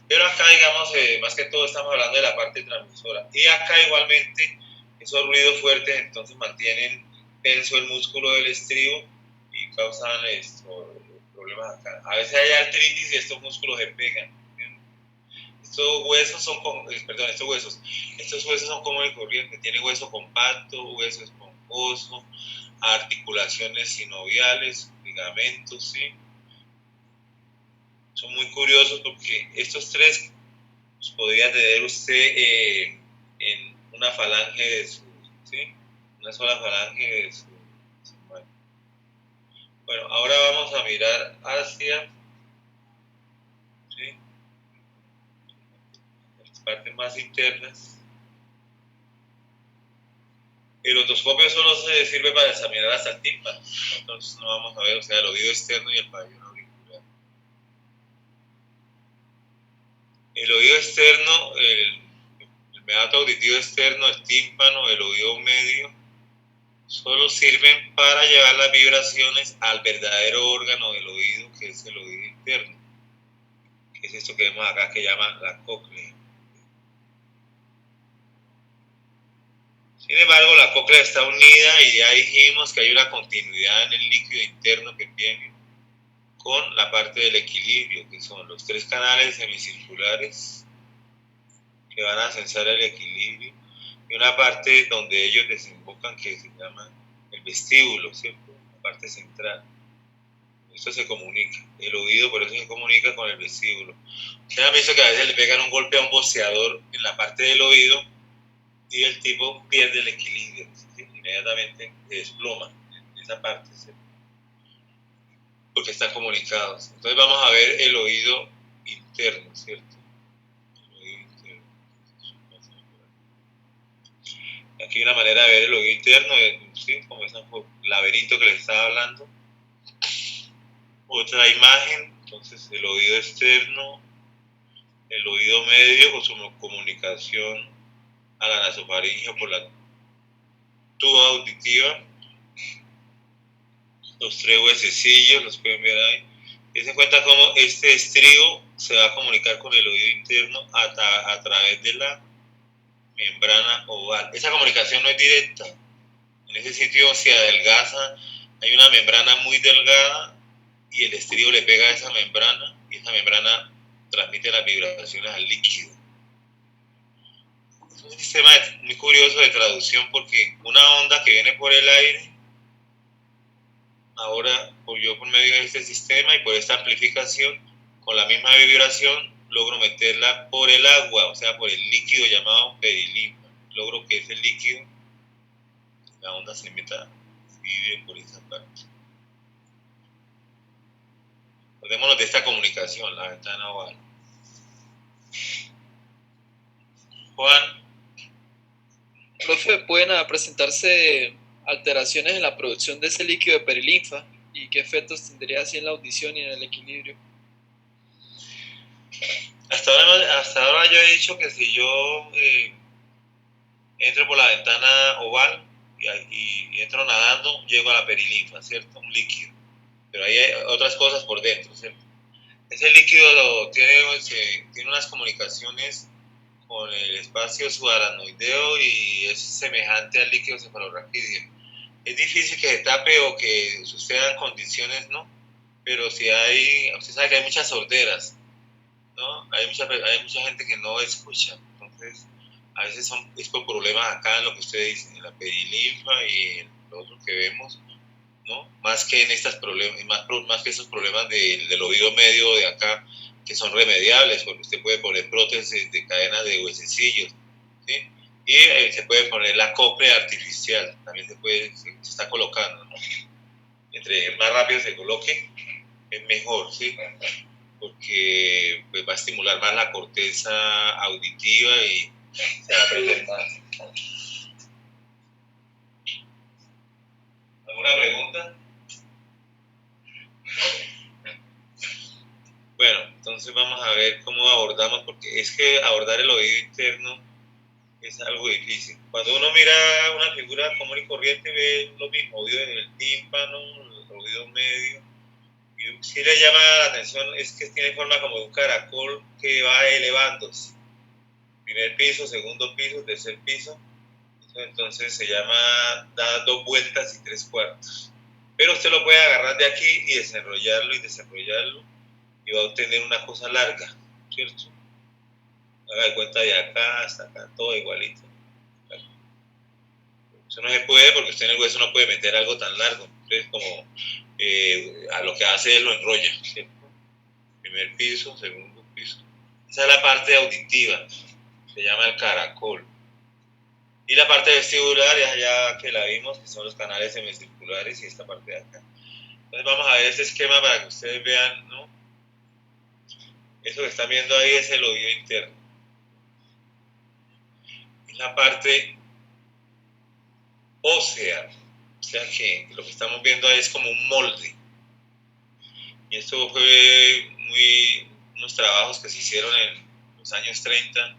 Pero acá, digamos, más que todo estamos hablando de la parte transmisora. Y acá igualmente, esos ruidos fuertes entonces mantienen tenso el músculo del estribo y causan problemas acá. A veces hay artritis y estos músculos se pegan. Estos huesos son como el corriente. Tiene hueso compacto, hueso esponjoso, articulaciones sinoviales, ligamentos, ¿sí? Son muy curiosos porque estos tres pues, podría tener usted en una falange de su, ¿sí? Una sola falange de su mano. Bueno, ahora vamos a mirar hacia, ¿sí? Las partes más internas. El otoscopio solo se sirve para examinar hasta el tímpano. Entonces no vamos a ver, o sea, el oído externo y el pabellón auricular. El oído externo, el meato auditivo externo, el tímpano, el oído medio, solo sirven para llevar las vibraciones al verdadero órgano del oído, que es el oído interno, que es esto que vemos acá, que llama la cóclea. Sin embargo, la cóclea está unida y ya dijimos que hay una continuidad en el líquido interno que tiene con la parte del equilibrio, que son los tres canales semicirculares que van a censar el equilibrio, y una parte donde ellos desembocan que se llama el vestíbulo, ¿cierto? La parte central. Esto se comunica. El oído por eso se comunica con el vestíbulo. Ustedes han visto que a veces le pegan un golpe a un boxeador en la parte del oído y el tipo pierde el equilibrio, ¿sí? Inmediatamente se desploma en esa parte, ¿sí? Porque están comunicados. Entonces vamos a ver el oído interno, ¿cierto? El oído interno. Aquí hay una manera de ver el oído interno, ¿sí? Como ese laberinto que les estaba hablando. Otra imagen, entonces el oído externo, el oído medio con su comunicación a la nasofaringe por la tuba auditiva, los tres huesecillos, los pueden ver ahí. Y se cuenta cómo este estribo se va a comunicar con el oído interno a través de la membrana oval. Esa comunicación no es directa. En ese sitio se adelgaza, hay una membrana muy delgada y el estribo le pega a esa membrana y esa membrana transmite las vibraciones al líquido. Es un sistema muy curioso de traducción porque una onda que viene por el aire, ahora yo por medio de este sistema y por esta amplificación, con la misma vibración logro meterla por el agua, o sea, por el líquido llamado perilinfa. Logro que ese líquido, la onda se meta vive por esa parte. Acordémonos de esta comunicación, la ventana oval. Juan. Profe, ¿pueden presentarse alteraciones en la producción de ese líquido de perilinfa? ¿Y qué efectos tendría así en la audición y en el equilibrio? Hasta ahora yo he dicho que si yo entro por la ventana oval y entro nadando, llego a la perilinfa, ¿cierto? Un líquido. Pero hay otras cosas por dentro, ¿cierto? Ese líquido tiene unas comunicaciones con el espacio subaracnoideo y es semejante al líquido cefalorraquídeo. Es difícil que se tape o que sucedan condiciones, ¿no? Pero si usted sabe que hay muchas sorderas, ¿no? Hay mucha gente que no escucha, entonces a veces es por problemas acá en lo que usted dice, en la perilinfa y en lo otro que vemos, ¿no? Más que en estos problemas, más que esos problemas del oído medio de acá, que son remediables, porque usted puede poner prótesis de cadena de huesecillos, ¿sí? Y se puede poner la cóclea artificial, también se está colocando, ¿no? Entre más rápido se coloque, es mejor, ¿sí? Porque pues, va a estimular más la corteza auditiva y se va a aprender más. ¿Alguna pregunta? Bueno, entonces vamos a ver cómo abordamos, porque es que abordar el oído interno es algo difícil. Cuando uno mira una figura común y corriente, ve lo mismo, oído en el tímpano, el oído medio, y si le llama la atención es que tiene forma como de un caracol que va elevándose. Primer piso, segundo piso, tercer piso, entonces se llama, da 2 vueltas y 3 cuartos. Pero usted lo puede agarrar de aquí y desenrollarlo y va a obtener una cosa larga, ¿cierto? Haga de cuenta de acá hasta acá, todo igualito. Eso no se puede porque usted en el hueso no puede meter algo tan largo. Entonces, como a lo que hace es lo enrolla, ¿cierto? Primer piso, segundo piso. Esa es la parte auditiva, se llama el caracol. Y la parte vestibular es allá que la vimos, que son los canales semicirculares y esta parte de acá. Entonces vamos a ver este esquema para que ustedes vean, ¿no? Eso que están viendo ahí es el oído interno. Es la parte ósea, o sea que lo que estamos viendo ahí es como un molde. Y esto fue unos trabajos que se hicieron en los años 30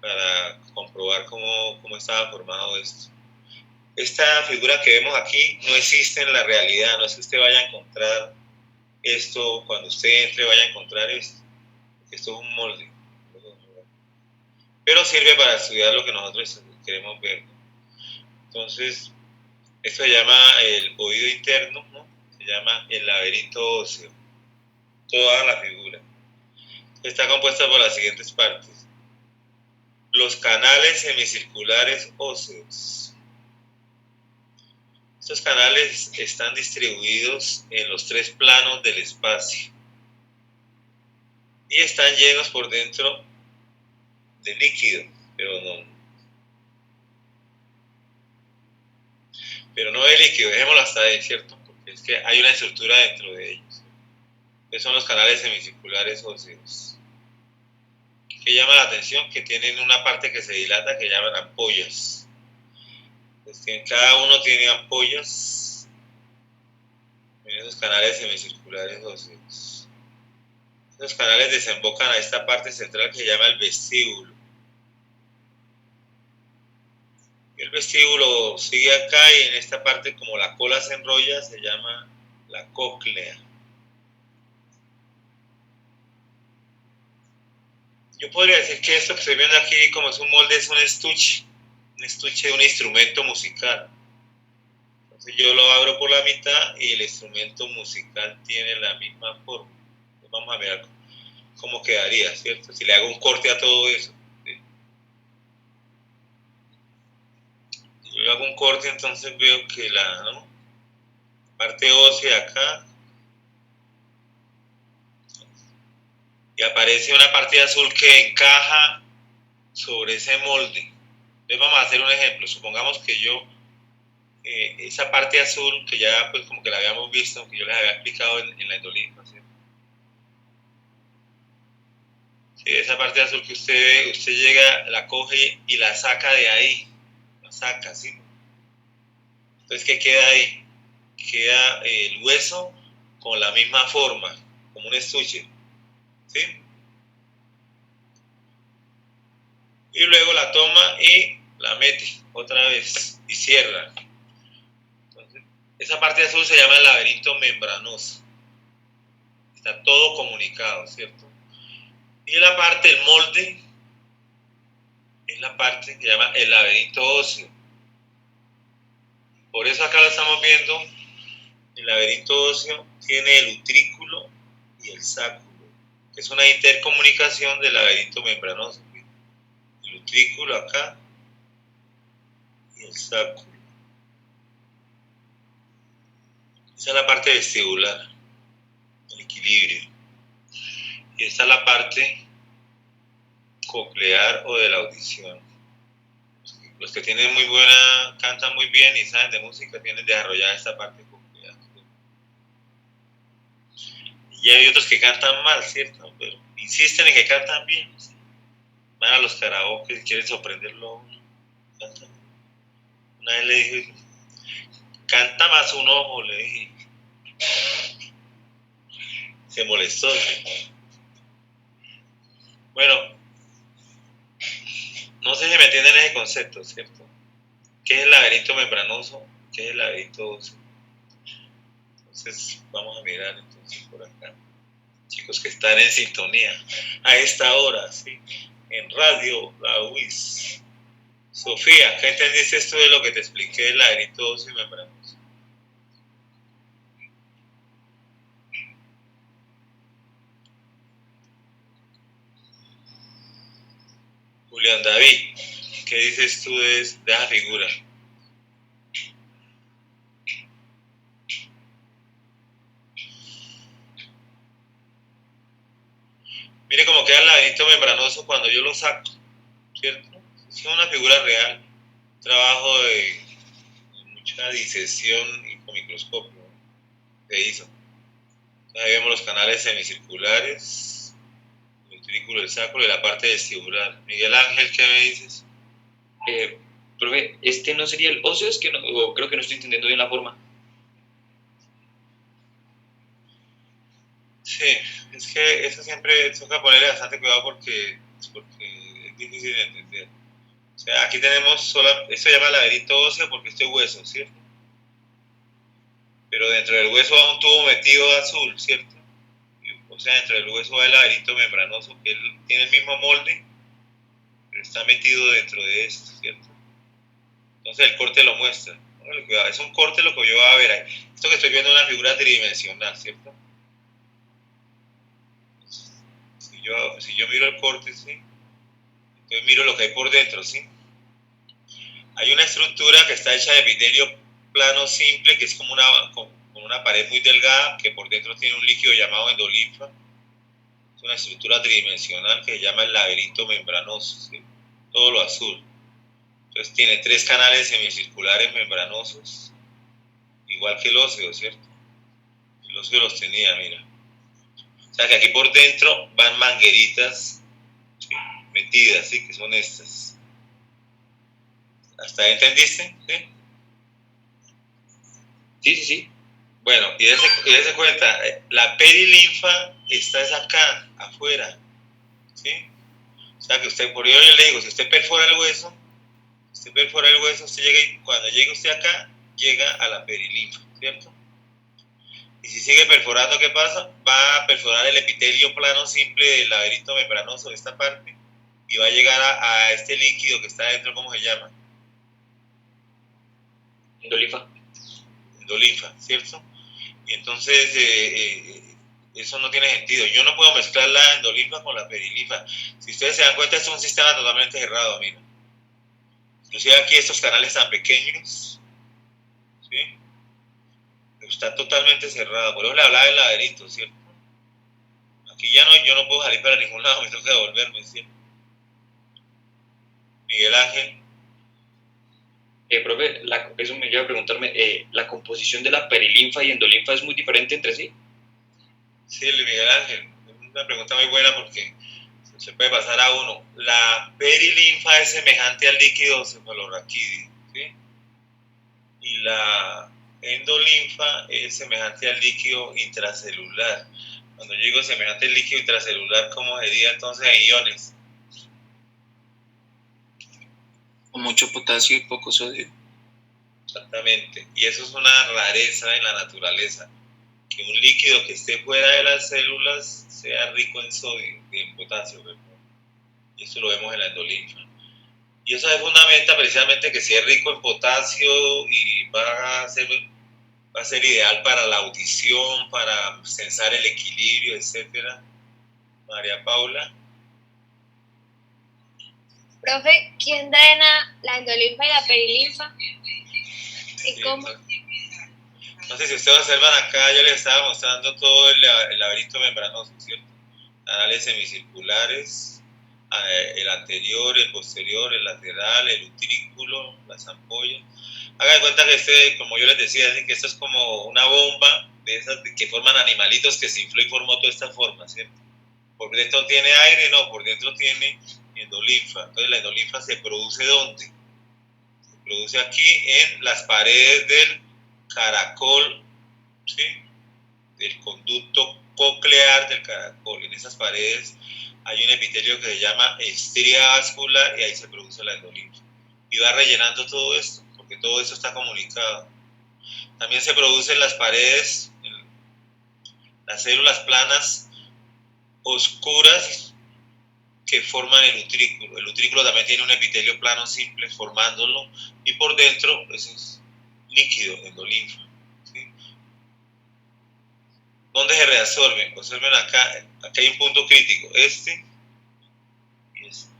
para comprobar cómo estaba formado esto. Esta figura que vemos aquí no existe en la realidad, no es que usted vaya a encontrar esto, cuando usted entre vaya a encontrar esto. Esto es un molde. Pero sirve para estudiar lo que nosotros queremos ver. Entonces, esto se llama el oído interno, ¿no? Se llama el laberinto óseo. Toda la figura. Está compuesta por las siguientes partes. Los canales semicirculares óseos. Estos canales están distribuidos en los 3 planos del espacio y están llenos por dentro de líquido, pero no de líquido, dejémoslo hasta ahí, ¿cierto? Porque es que hay una estructura dentro de ellos. Estos son los canales semicirculares óseos. ¿Qué llama la atención? Que tienen una parte que se dilata que llaman ampollas. Entonces, cada uno tiene ampollas en esos canales semicirculares óseos. Esos canales desembocan a esta parte central que se llama el vestíbulo. Y el vestíbulo sigue acá y en esta parte, como la cola se enrolla, se llama la cóclea. Yo podría decir que esto que estoy viendo aquí, como es un molde, es un estuche de un instrumento musical. Entonces yo lo abro por la mitad y el instrumento musical tiene la misma forma. Entonces vamos a ver cómo quedaría, ¿cierto? Si le hago un corte a todo eso. ¿Sí? Si yo le hago un corte, entonces veo que la parte ósea acá y aparece una parte azul que encaja sobre ese molde. Entonces vamos a hacer un ejemplo. Supongamos que yo, esa parte azul, que ya pues como que la habíamos visto, que yo les había explicado en la endolimfa, ¿sí? Sí, esa parte azul que usted ve, usted llega, la coge y la saca de ahí, la saca, ¿sí? Entonces, ¿qué queda ahí? Queda el hueso con la misma forma, como un estuche, ¿sí? Y luego la toma y la mete otra vez y cierra. Entonces, esa parte azul se llama el laberinto membranoso. Está todo comunicado, ¿cierto? Y la parte, el molde, es la parte que se llama el laberinto óseo. Por eso acá lo estamos viendo. El laberinto óseo tiene el utrículo y el sáculo, que es una intercomunicación del laberinto membranoso. El utrículo acá y el sáculo. Esa es la parte vestibular, el equilibrio. Y esta es la parte coclear o de la audición. Los que tienen muy buena, cantan muy bien y saben de música, tienen desarrollada esta parte coclear. Y hay otros que cantan mal, ¿cierto? Pero insisten en que cantan bien. Van a los karaoke y quieren sorprenderlo. Cantan. Una vez le dije, canta más un ojo, le dije. Se molestó, ¿sí? Bueno, no sé si me entienden ese concepto, ¿cierto? ¿Qué es el laberinto membranoso? ¿Qué es el laberinto óseo? Entonces, vamos a mirar entonces por acá. Chicos que están en sintonía a esta hora, ¿sí? En Radio La UIS. Sofía, ¿qué entendiste esto de lo que te expliqué del laberinto óseo y membranoso? Julián David, ¿qué dices tú de esa figura? Mire cómo queda el laberinto membranoso cuando yo lo saco, ¿cierto? Es una figura real, trabajo de mucha disección y con microscopio, ¿no? Se hizo. Entonces, ahí vemos los canales semicirculares, el utrículo, el sáculo y la parte vestibular. Miguel Ángel, ¿qué me dices? Profe, ¿este no sería el óseo? Es que no, o creo que no estoy entendiendo bien la forma. Sí, es que eso siempre toca ponerle bastante cuidado porque es difícil de entender. O sea, aquí tenemos esto se llama laberinto óseo porque este es hueso, ¿cierto? Pero dentro del hueso va un tubo metido azul, ¿cierto? O sea, dentro del hueso va el laberinto membranoso, que él tiene el mismo molde, pero está metido dentro de eso, ¿cierto? Entonces el corte lo muestra. Cuidado, es un corte lo que yo voy a ver ahí. Esto que estoy viendo es una figura tridimensional, ¿cierto? Si yo miro el corte, ¿sí? Entonces miro lo que hay por dentro, ¿sí? Hay una estructura que está hecha de epitelio plano simple, que es como una pared muy delgada, que por dentro tiene un líquido llamado endolinfa. Es una estructura tridimensional que se llama el laberinto membranoso, ¿sí? Todo lo azul. Entonces tiene 3 canales semicirculares membranosos, igual que el óseo, ¿cierto? El óseo los tenía, mira. O sea que aquí por dentro van mangueritas, ¿sí? Metidas, ¿sí? Que son estas. ¿Hasta ahí entendiste? ¿Sí? Sí. Bueno, y dése cuenta, la perilinfa está acá, afuera, ¿sí? O sea que usted, por ello yo le digo, si usted perfora el hueso, usted llega y cuando llegue usted acá, llega a la perilinfa, ¿cierto? Y si sigue perforando, ¿qué pasa? Va a perforar el epitelio plano simple del laberinto membranoso de esta parte y va a llegar a este líquido que está dentro, ¿cómo se llama? Endolinfa. Endolinfa, ¿cierto? Y entonces eso no tiene sentido. Yo no puedo mezclar la endolinfa con la perilinfa. Si ustedes se dan cuenta, es un sistema totalmente cerrado, mira. Inclusive aquí estos canales tan pequeños, ¿sí? Está totalmente cerrado. Por eso le hablaba del laberinto, ¿cierto? Aquí ya no, yo no puedo salir para ningún lado, me toca devolverme, ¿sí? Miguel Ángel. Profe, eso me lleva a preguntarme, ¿la composición de la perilinfa y endolinfa es muy diferente entre sí? Sí, Miguel Ángel, es una pregunta muy buena porque se puede pasar a uno. La perilinfa es semejante al líquido cefalorraquídeo, ¿sí? Y la endolinfa es semejante al líquido intracelular. Cuando yo digo semejante al líquido intracelular, ¿cómo sería entonces en iones? Con mucho potasio y poco sodio. Exactamente. Y eso es una rareza en la naturaleza, que un líquido que esté fuera de las células sea rico en sodio y en potasio, ¿verdad? Y eso lo vemos en la endolinfa. Y eso se fundamenta precisamente que si es rico en potasio y va a ser ideal para la audición, para sensar el equilibrio, etcétera. María Paula. Profe, ¿quién drena la endolinfa y la perilinfa? ¿Y Sí, cómo? No sé si ustedes observan acá, yo les estaba mostrando todo el laberinto membranoso, ¿cierto? Canales semicirculares, el anterior, el posterior, el lateral, el utrículo, las ampollas. Hagan de cuenta que como yo les decía, que esto es como una bomba de esas que forman animalitos que se infló y formó toda esta forma, ¿cierto? Por dentro tiene aire, no, por dentro tiene endolinfa. Entonces la endolinfa se produce ¿dónde? Se produce aquí en las paredes del caracol, ¿sí? Del conducto coclear del caracol. En esas paredes hay un epitelio que se llama estría vascular y ahí se produce la endolinfa. Y va rellenando todo esto, porque todo esto está comunicado. También se producen las paredes, las células planas oscuras que forman el utrículo. El utrículo también tiene un epitelio plano simple formándolo y por dentro eso es líquido, endolinfa. ¿Sí? ¿Dónde se reabsorben? Observen acá, aquí hay un punto crítico, este y este.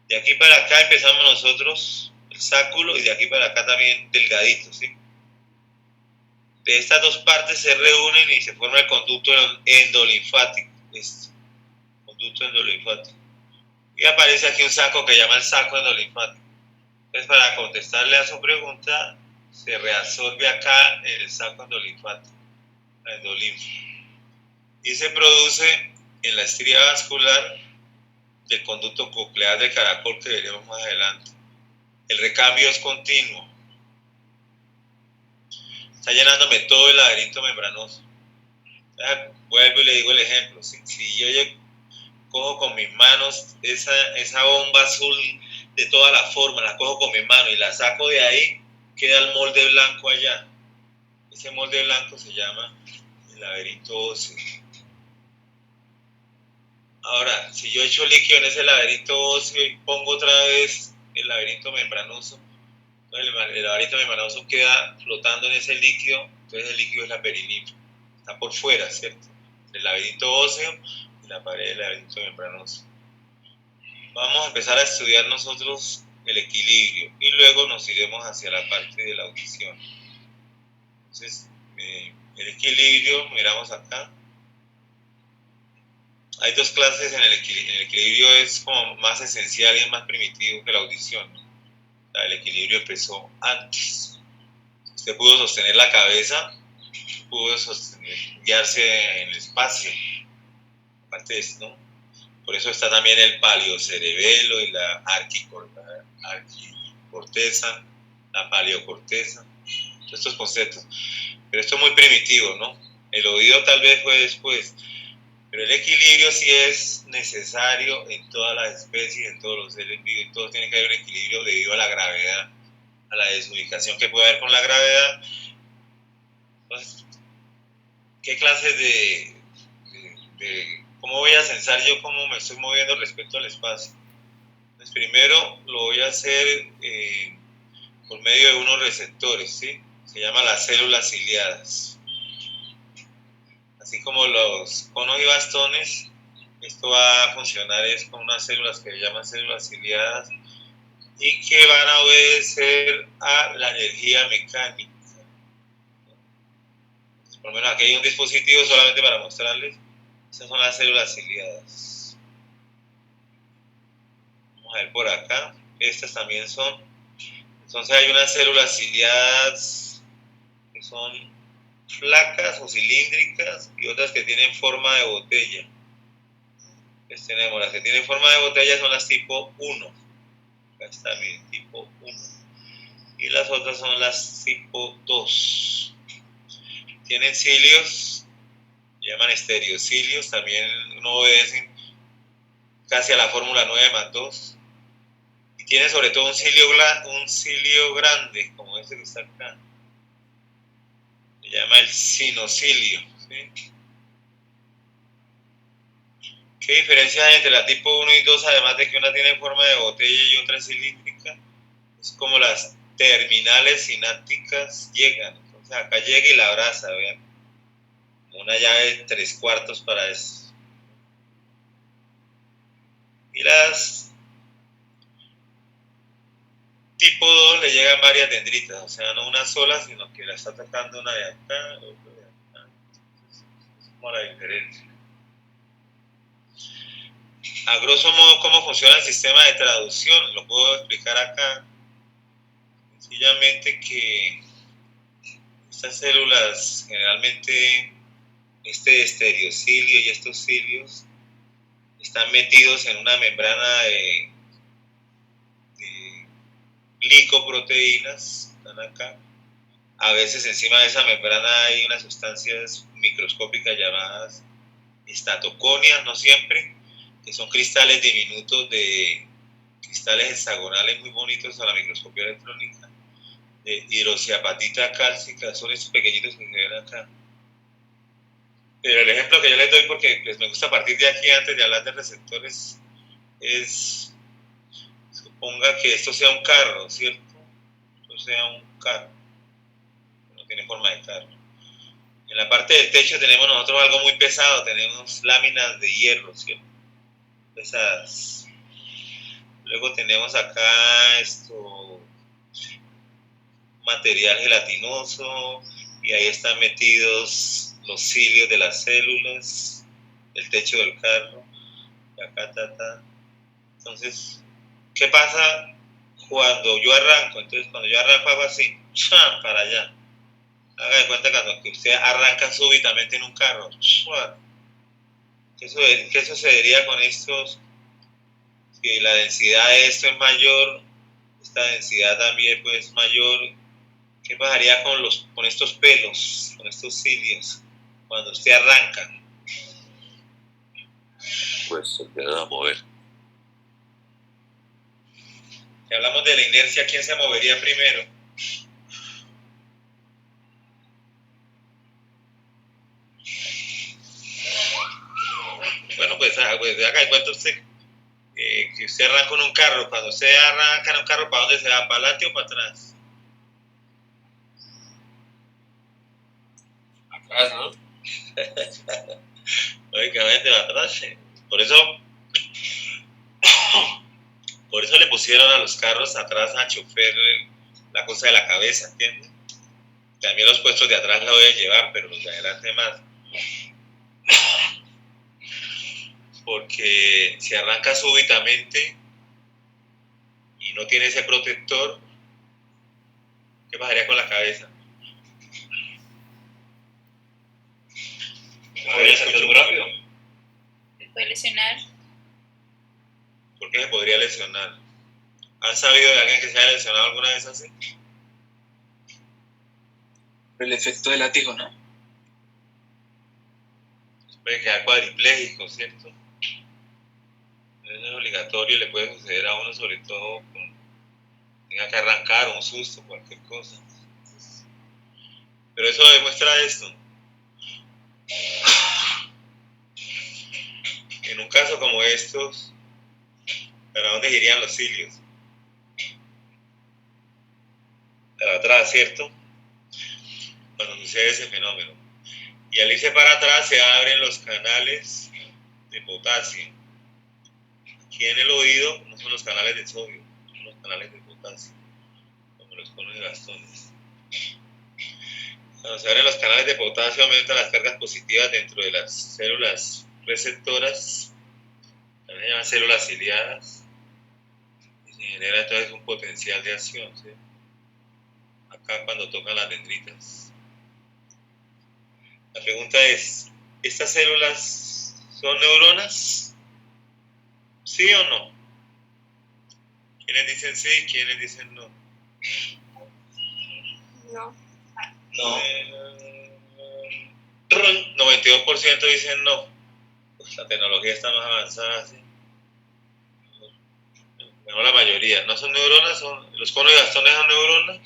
De aquí para acá empezamos nosotros el sáculo y de aquí para acá también delgadito, ¿sí? De estas dos partes se reúnen y se forma el conducto endolinfático, este, conducto endolinfático. Y aparece aquí un saco que llama el saco endolinfático. Entonces, para contestarle a su pregunta, se reabsorbe acá en el saco endolinfático, la endolinfa. Y se produce en la estría vascular del conducto coclear del caracol que veremos más adelante. El recambio es continuo. Está llenándome todo el laberinto membranoso. Vuelvo y le digo el ejemplo. Si yo cojo con mis manos esa bomba azul de toda la forma, la cojo con mis manos y la saco de ahí, queda el molde blanco allá. Ese molde blanco se llama el laberinto óseo. Ahora, si yo echo líquido en ese laberinto óseo y pongo otra vez el laberinto membranoso, el laberinto membranoso queda flotando en ese líquido, entonces el líquido es la perilinfa. Está por fuera, ¿cierto? El laberinto óseo y la pared del laberinto membranoso. Vamos a empezar a estudiar nosotros el equilibrio y luego nos iremos hacia la parte de la audición. Entonces, el equilibrio, miramos acá. Hay dos clases en el equilibrio. El equilibrio es como más esencial y es más primitivo que la audición, ¿no? O sea, el equilibrio empezó antes. Usted pudo sostener la cabeza, pudo guiarse en el espacio. Aparte de esto, ¿no? Por eso está también el paleocerebelo y la arquicorteza, la paleocorteza, todos estos conceptos. Pero esto es muy primitivo, ¿no? El oído tal vez fue después, pero el equilibrio sí es necesario en todas las especies, en todos los seres vivos, todos tienen que haber un equilibrio debido a la gravedad, a la desubicación que puede haber con la gravedad. Entonces, ¿qué clases cómo voy a censar yo cómo me estoy moviendo respecto al espacio? Pues primero lo voy a hacer por medio de unos receptores, ¿sí? Se llaman las células ciliadas. Así como los conos y bastones, esto va a funcionar es con unas células que se llaman células ciliadas y que van a obedecer a la energía mecánica. Por lo menos aquí hay un dispositivo solamente para mostrarles. Estas son las células ciliadas. Vamos a ver por acá. Estas también son. Entonces hay unas células ciliadas que son flacas o cilíndricas y otras que tienen forma de botella. Entonces tenemos las que tienen forma de botella, son las tipo 1. Acá está mi tipo 1. Y las otras son las tipo 2. Tienen cilios, llaman estereocilios, también no obedecen casi a la fórmula 9+2. Y tiene sobre todo un cilio grande, como este que está acá. Se llama el sinocilio. ¿Sí? ¿Qué diferencia hay entre la tipo 1 y 2, además de que una tiene forma de botella y otra es cilíndrica? Es como las terminales sinápticas llegan. Entonces acá llega y la abraza, vean. Una llave de 3/4 para eso. Y las tipo 2 le llegan varias dendritas, o sea, no una sola, sino que la está atacando una de acá, otra de acá. Es como la diferencia. A grosso modo, ¿cómo funciona el sistema de traducción? Lo puedo explicar acá. Sencillamente que estas células, generalmente este estereocilio y estos cilios, están metidos en una membrana de glicoproteínas, están acá. A veces encima de esa membrana hay unas sustancias microscópicas llamadas estatoconias, no siempre, que son cristales diminutos de cristales hexagonales muy bonitos a la microscopía electrónica, de hidroxiapatita cálcica, son estos pequeñitos que se ven acá. Pero el ejemplo que yo les doy, porque pues, me gusta partir de aquí antes de hablar de receptores, es, suponga que esto sea un carro, ¿cierto? Esto sea un carro, no tiene forma de carro. En la parte del techo tenemos nosotros algo muy pesado, tenemos láminas de hierro, ¿cierto? Pesadas. Luego tenemos acá material gelatinoso, y ahí están metidos los cilios de las células, el techo del carro, y acá, Entonces, ¿qué pasa cuando yo arranco? Entonces, cuando yo arranco hago así, ¡cham!, para allá. Haga de cuenta cuando usted arranca súbitamente en un carro, ¡cham!. ¿Qué sucedería con estos? Si la densidad de esto es mayor, esta densidad también pues mayor. ¿Qué pasaría con estos pelos, con estos cilios, cuando usted arranca? Pues se empiezan a mover. Si hablamos de la inercia, ¿quién se movería primero? Bueno, pues haga de cuenta usted que usted arranca en un carro. Cuando usted arranca en un carro, ¿para dónde se va? ¿Para adelante o para atrás? Atrás, ¿no? Lógicamente va atrás. Por eso le pusieron a los carros atrás al chofer la cosa de la cabeza, ¿entiendes? También los puestos de atrás la deben llevar, pero los de adelante más. Porque si arranca súbitamente y no tiene ese protector, ¿qué pasaría con la cabeza? Podría ser muy rápido. Se puede lesionar. ¿Por qué se podría lesionar? ¿Han sabido de alguien que se haya lesionado alguna vez así? El efecto del látigo, ¿no? Puede quedar cuadripléjico, ¿cierto? Eso es obligatorio y le puede suceder a uno, sobre todo cuando tenga que arrancar, un susto, cualquier cosa. Pero eso demuestra esto. En un caso como estos, ¿para dónde irían los cilios? Para atrás, ¿cierto? Cuando sucede ese fenómeno. Y al irse para atrás se abren los canales de potasio. Aquí en el oído no son los canales de sodio, son los canales de potasio, como los conos de bastones. Cuando se abren los canales de potasio aumentan las cargas positivas dentro de las células receptoras, también se llaman células ciliadas, y se genera entonces un potencial de acción, ¿sí? Acá cuando tocan las dendritas. La pregunta es, ¿estas células son neuronas? ¿Sí o no? ¿Quiénes dicen sí y quiénes dicen no? No. No. 92% dicen no. Pues la tecnología está más avanzada, ¿sí? No, la mayoría. ¿No son neuronas? ¿Los conos y bastones son neuronas?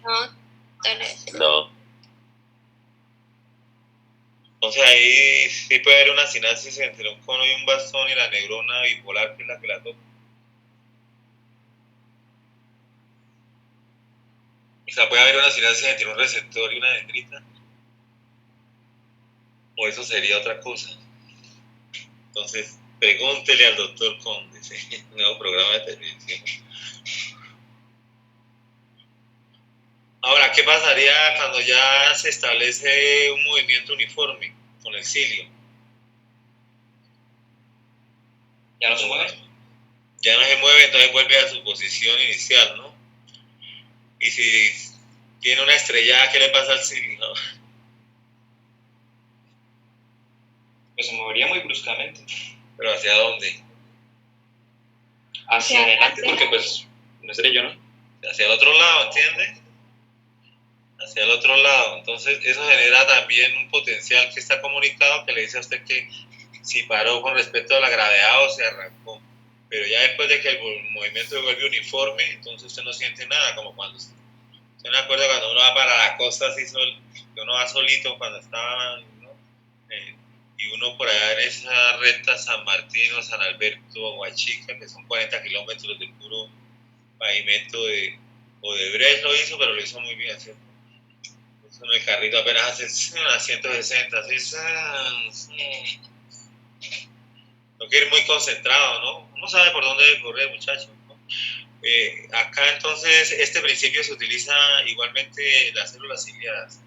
No. Entonces, No, Entonces ahí sí puede haber una sinapsis entre un cono y un bastón y la neurona bipolar que es la que la toca. O sea, puede haber una sinapsis entre un receptor y una dendrita. O eso sería otra cosa. Entonces, pregúntele al doctor Conde, ¿sí? Nuevo programa de televisión. Ahora, ¿qué pasaría cuando ya se establece un movimiento uniforme con el cilio? ¿Ya no se mueve? Ya no se mueve, entonces vuelve a su posición inicial, ¿no? Y si tiene una estrellada, ¿qué le pasa al cilio? Pues se movería muy bruscamente. ¿Pero hacia dónde? Hacia adelante, porque pues no sería yo, ¿no? Hacia el otro lado, ¿entiende? Hacia el otro lado. Entonces, eso genera también un potencial que está comunicado que le dice a usted que si paró con respecto a la gravedad o se arrancó. Pero ya después de que el movimiento se vuelve uniforme, entonces usted no siente nada, como cuando usted me acuerda cuando uno va para la costa, así que uno va solito cuando estaba, ¿no? Y uno por allá en esa recta San Martín o San Alberto o Huachica, que son 40 kilómetros de puro pavimento de Odebrecht lo hizo, pero lo hizo muy bien, ¿cierto? Eso en el carrito apenas hace a 160, así, no quiere ir muy concentrado, ¿no? Uno sabe por dónde debe correr, muchachos, ¿no? Acá entonces este principio se utiliza igualmente en las células ciliadas.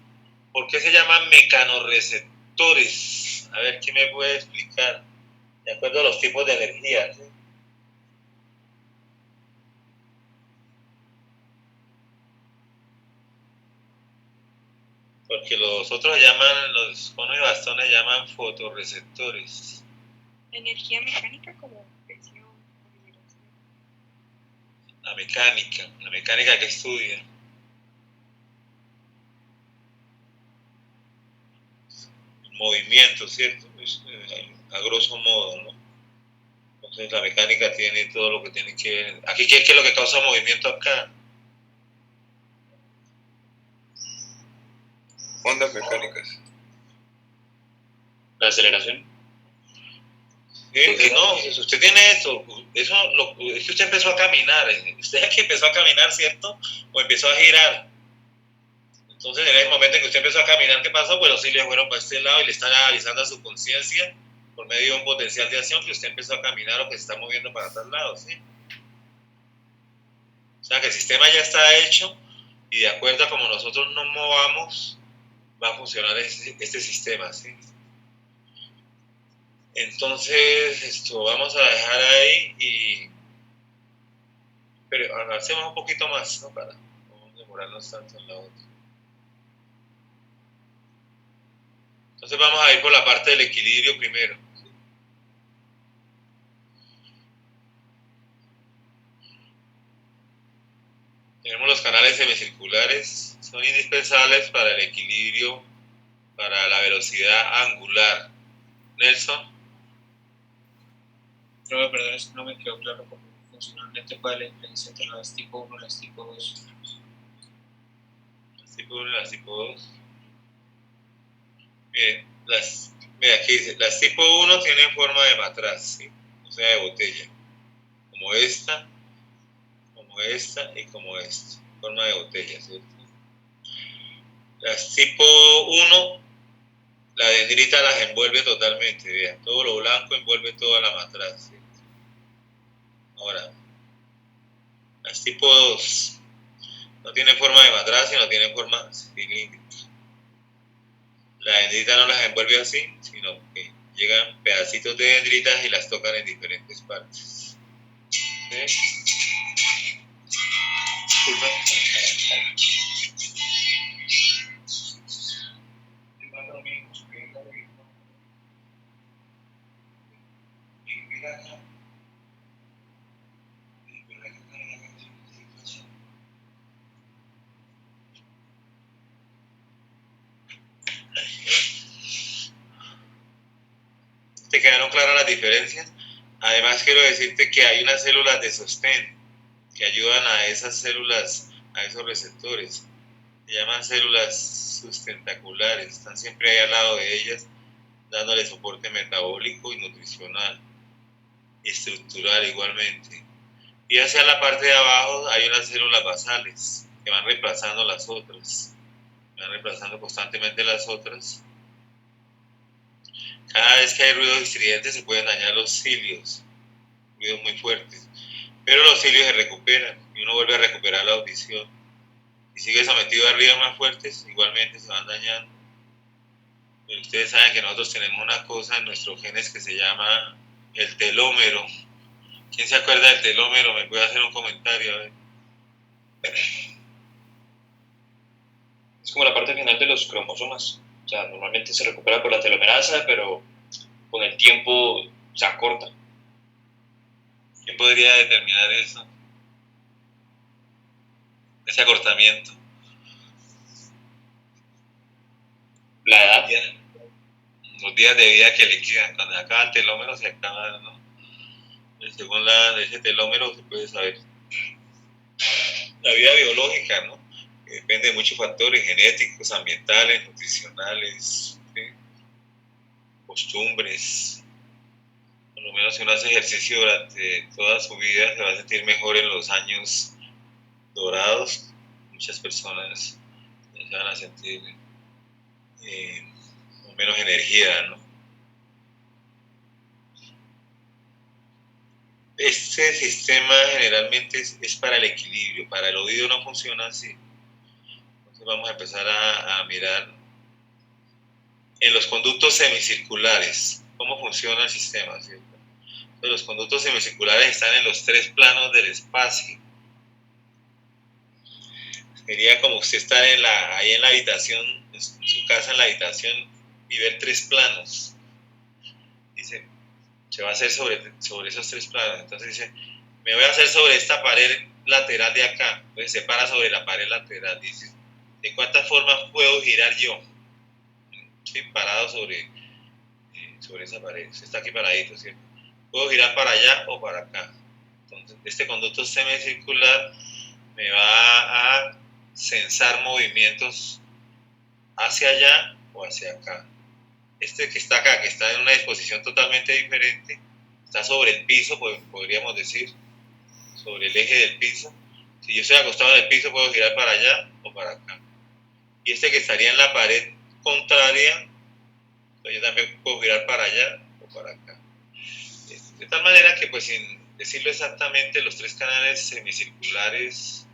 ¿Por qué se llaman mecanorreceptores? A ver, ¿quién me puede explicar? De acuerdo a los tipos de energía, ¿sí? Porque los otros llaman, los conos y bastones llaman fotorreceptores. Energía mecánica como presión, vibración. La mecánica que estudia. El movimiento, ¿cierto? A grosso modo, ¿no? Entonces la mecánica tiene todo lo que tiene que ver. Aquí, ¿qué es lo que causa movimiento acá? Ondas mecánicas. La aceleración. No, si usted tiene esto, es que usted empezó a caminar, usted es que empezó a caminar, ¿cierto? O empezó a girar. Entonces, en el momento en que usted empezó a caminar, ¿qué pasó? Pues los cilios fueron para este lado y le están avisando a su conciencia por medio de un potencial de acción que usted empezó a caminar o que se está moviendo para tal lado, ¿sí? O sea, que el sistema ya está hecho y de acuerdo a como nosotros nos movamos, va a funcionar este sistema, ¿sí? Entonces, vamos a dejar ahí pero avancemos un poquito más, ¿no? Para no demorarnos tanto en la otra. Entonces vamos a ir por la parte del equilibrio primero. ¿Sí? Tenemos los canales semicirculares, son indispensables para el equilibrio, para la velocidad angular. Nelson. No, perdón, es que no me quedó claro cómo funcionalmente cuál es la diferencia entre las tipo 1 y las tipo 2. Las tipo 1 y las tipo 2. Bien, mira, aquí dice, las tipo 1 tienen forma de matraz, ¿sí? O sea, de botella. Como esta y como esta. Forma de botella, ¿cierto? Las tipo 1, la dendrita las envuelve totalmente, vean. Todo lo blanco envuelve toda la matraz, ¿cierto? Ahora, las tipo 2 no tienen forma de matraz, sino tienen forma cilíndrica. La dendrita no las envuelve así, sino que llegan pedacitos de dendritas y las tocan en diferentes partes. ¿Sí? Disculpa. ¿Te quedaron claras las diferencias? Además quiero decirte que hay unas células de sostén que ayudan a esas células, a esos receptores. Se llaman células sustentaculares, están siempre ahí al lado de ellas, dándole soporte metabólico y nutricional y estructural igualmente. Y hacia la parte de abajo hay unas células basales que van reemplazando las otras, van reemplazando constantemente las otras. Cada vez que hay ruidos estridentes se pueden dañar los cilios, ruidos muy fuertes, pero los cilios se recuperan y uno vuelve a recuperar la audición. Si sigue sometido a ruidos más fuertes, igualmente se van dañando. Pero ustedes saben que nosotros tenemos una cosa en nuestros genes que se llama el telómero. ¿Quién se acuerda del telómero? ¿Me puede hacer un comentario? A ver. Es como la parte final de los cromosomas. O sea, normalmente se recupera por la telomerasa, pero con el tiempo se acorta. ¿Quién podría determinar eso? Ese acortamiento. La edad. Los días de vida que le quedan. Cuando se acaba el telómero se acaba, ¿no? Según ese telómero se puede saber. La vida biológica, ¿no? Depende de muchos factores genéticos, ambientales, nutricionales, ¿sí? Costumbres. Por lo menos si uno hace ejercicio durante toda su vida se va a sentir mejor en los años dorados. Muchas personas se van a sentir con menos energía, ¿no? Este sistema generalmente es para el equilibrio, para el oído no funciona así. Entonces vamos a empezar a mirar en los conductos semicirculares, cómo funciona el sistema, ¿cierto? Entonces, los conductos semicirculares están en los 3 planos del espacio. Sería como usted estar ahí en la habitación, en su casa, en la habitación, y ver 3 planos. Dice, se va a hacer sobre esos 3 planos. Entonces dice, me voy a hacer sobre esta pared lateral de acá. Entonces se para sobre la pared lateral. Dice, ¿de cuántas formas puedo girar yo? Sí, parado sobre esa pared. Usted está aquí paradito, ¿cierto? Puedo girar para allá o para acá. Entonces, este conducto semicircular me va a censar movimientos hacia allá o hacia acá. Este que está acá, que está en una disposición totalmente diferente, está sobre el piso, podríamos decir, sobre el eje del piso. Si yo estoy acostado en el piso, puedo girar para allá o para acá. Y este que estaría en la pared contraria, yo también puedo girar para allá o para acá. De tal manera que, pues, sin decirlo exactamente, los 3 canales semicirculares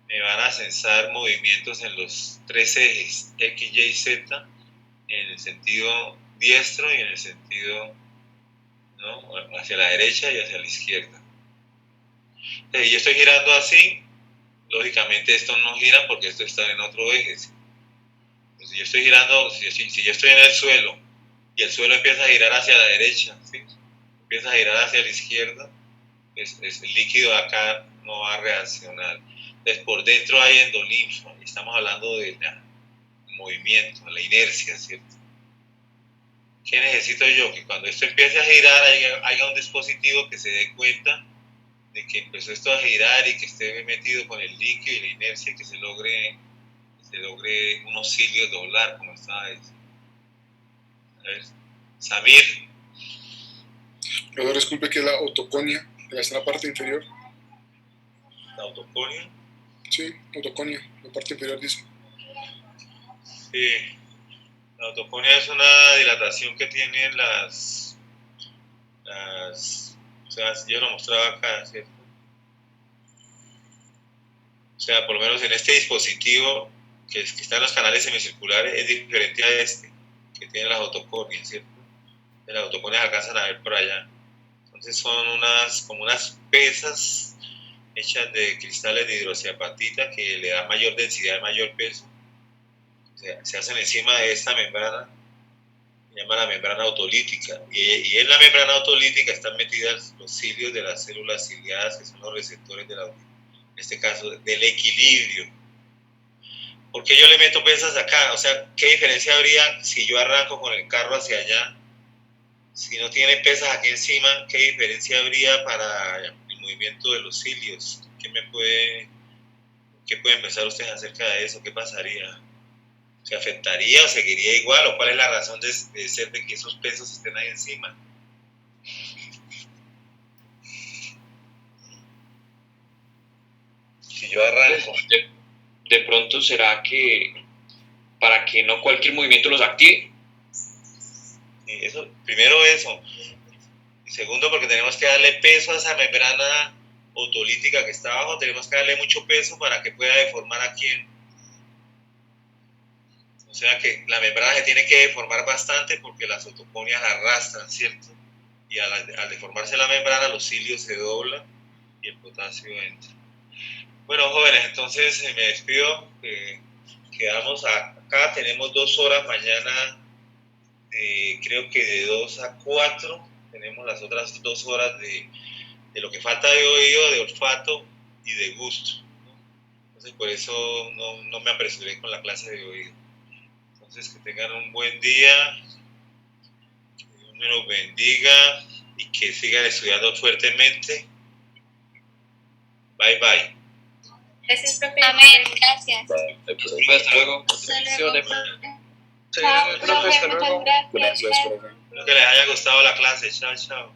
me van a censar movimientos en los 3 ejes, X, Y, Z, en el sentido diestro y en el sentido, ¿no?, hacia la derecha y hacia la izquierda. Entonces, yo estoy girando así, lógicamente esto no gira porque esto está en otro eje. Entonces, si yo estoy girando, si yo estoy en el suelo y el suelo empieza a girar hacia la derecha, ¿sí?, empieza a girar hacia la izquierda, pues el líquido de acá no va a reaccionar. Entonces, por dentro hay endolinfa, y estamos hablando de movimiento, la inercia, ¿cierto? ¿Qué necesito yo? Que cuando esto empiece a girar haya un dispositivo que se dé cuenta de que empezó esto a girar y que esté metido con el líquido y la inercia y que se logre unos cilios doblar, como estaba diciendo. A ver, Samir. Profesor, disculpe, que es la autoconia, que está en la parte inferior. ¿La autoconia? Sí, autoconia, la parte inferior dice. Sí, la autoconia es una dilatación que tienen o sea, yo lo mostraba acá, ¿cierto? O sea, por lo menos en este dispositivo que está en los canales semicirculares es diferente a este. que tienen las otoconias, ¿cierto? Las otoconias alcanzan a ver por allá. Entonces son como unas pesas hechas de cristales de hidroxiapatita que le da mayor densidad y mayor peso. Se hacen encima de esta membrana, se llama la membrana autolítica. Y en la membrana autolítica están metidas los cilios de las células ciliadas, que son los receptores en este caso, del equilibrio. ¿Por qué yo le meto pesas acá? O sea, ¿qué diferencia habría si yo arranco con el carro hacia allá? Si no tiene pesas aquí encima, ¿qué diferencia habría para el movimiento de los cilios? ¿Qué pueden pensar ustedes acerca de eso? ¿Qué pasaría? ¿Se afectaría o seguiría igual? ¿O cuál es la razón de ser de que esos pesos estén ahí encima? Si yo arranco... De pronto será que para que no cualquier movimiento los active. Primero eso. Y segundo, porque tenemos que darle peso a esa membrana autolítica que está abajo, tenemos que darle mucho peso para que pueda deformar aquí. O sea que la membrana se tiene que deformar bastante porque las otoconias la arrastran, ¿cierto? Y al deformarse la membrana, los cilios se doblan y el potasio entra. Bueno, jóvenes, entonces me despido. Quedamos acá, tenemos 2 horas mañana, creo que de 2 a 4. Tenemos las otras 2 horas de lo que falta de oído, de olfato y de gusto, ¿no? Entonces por eso no me apresuré con la clase de oído. Entonces que tengan un buen día, que Dios me los bendiga y que sigan estudiando fuertemente. Bye bye. Gracias, profe. Amén, gracias. Hasta luego. Chao, profe, muchas gracias. Espero que les haya gustado la clase. Chao, chao.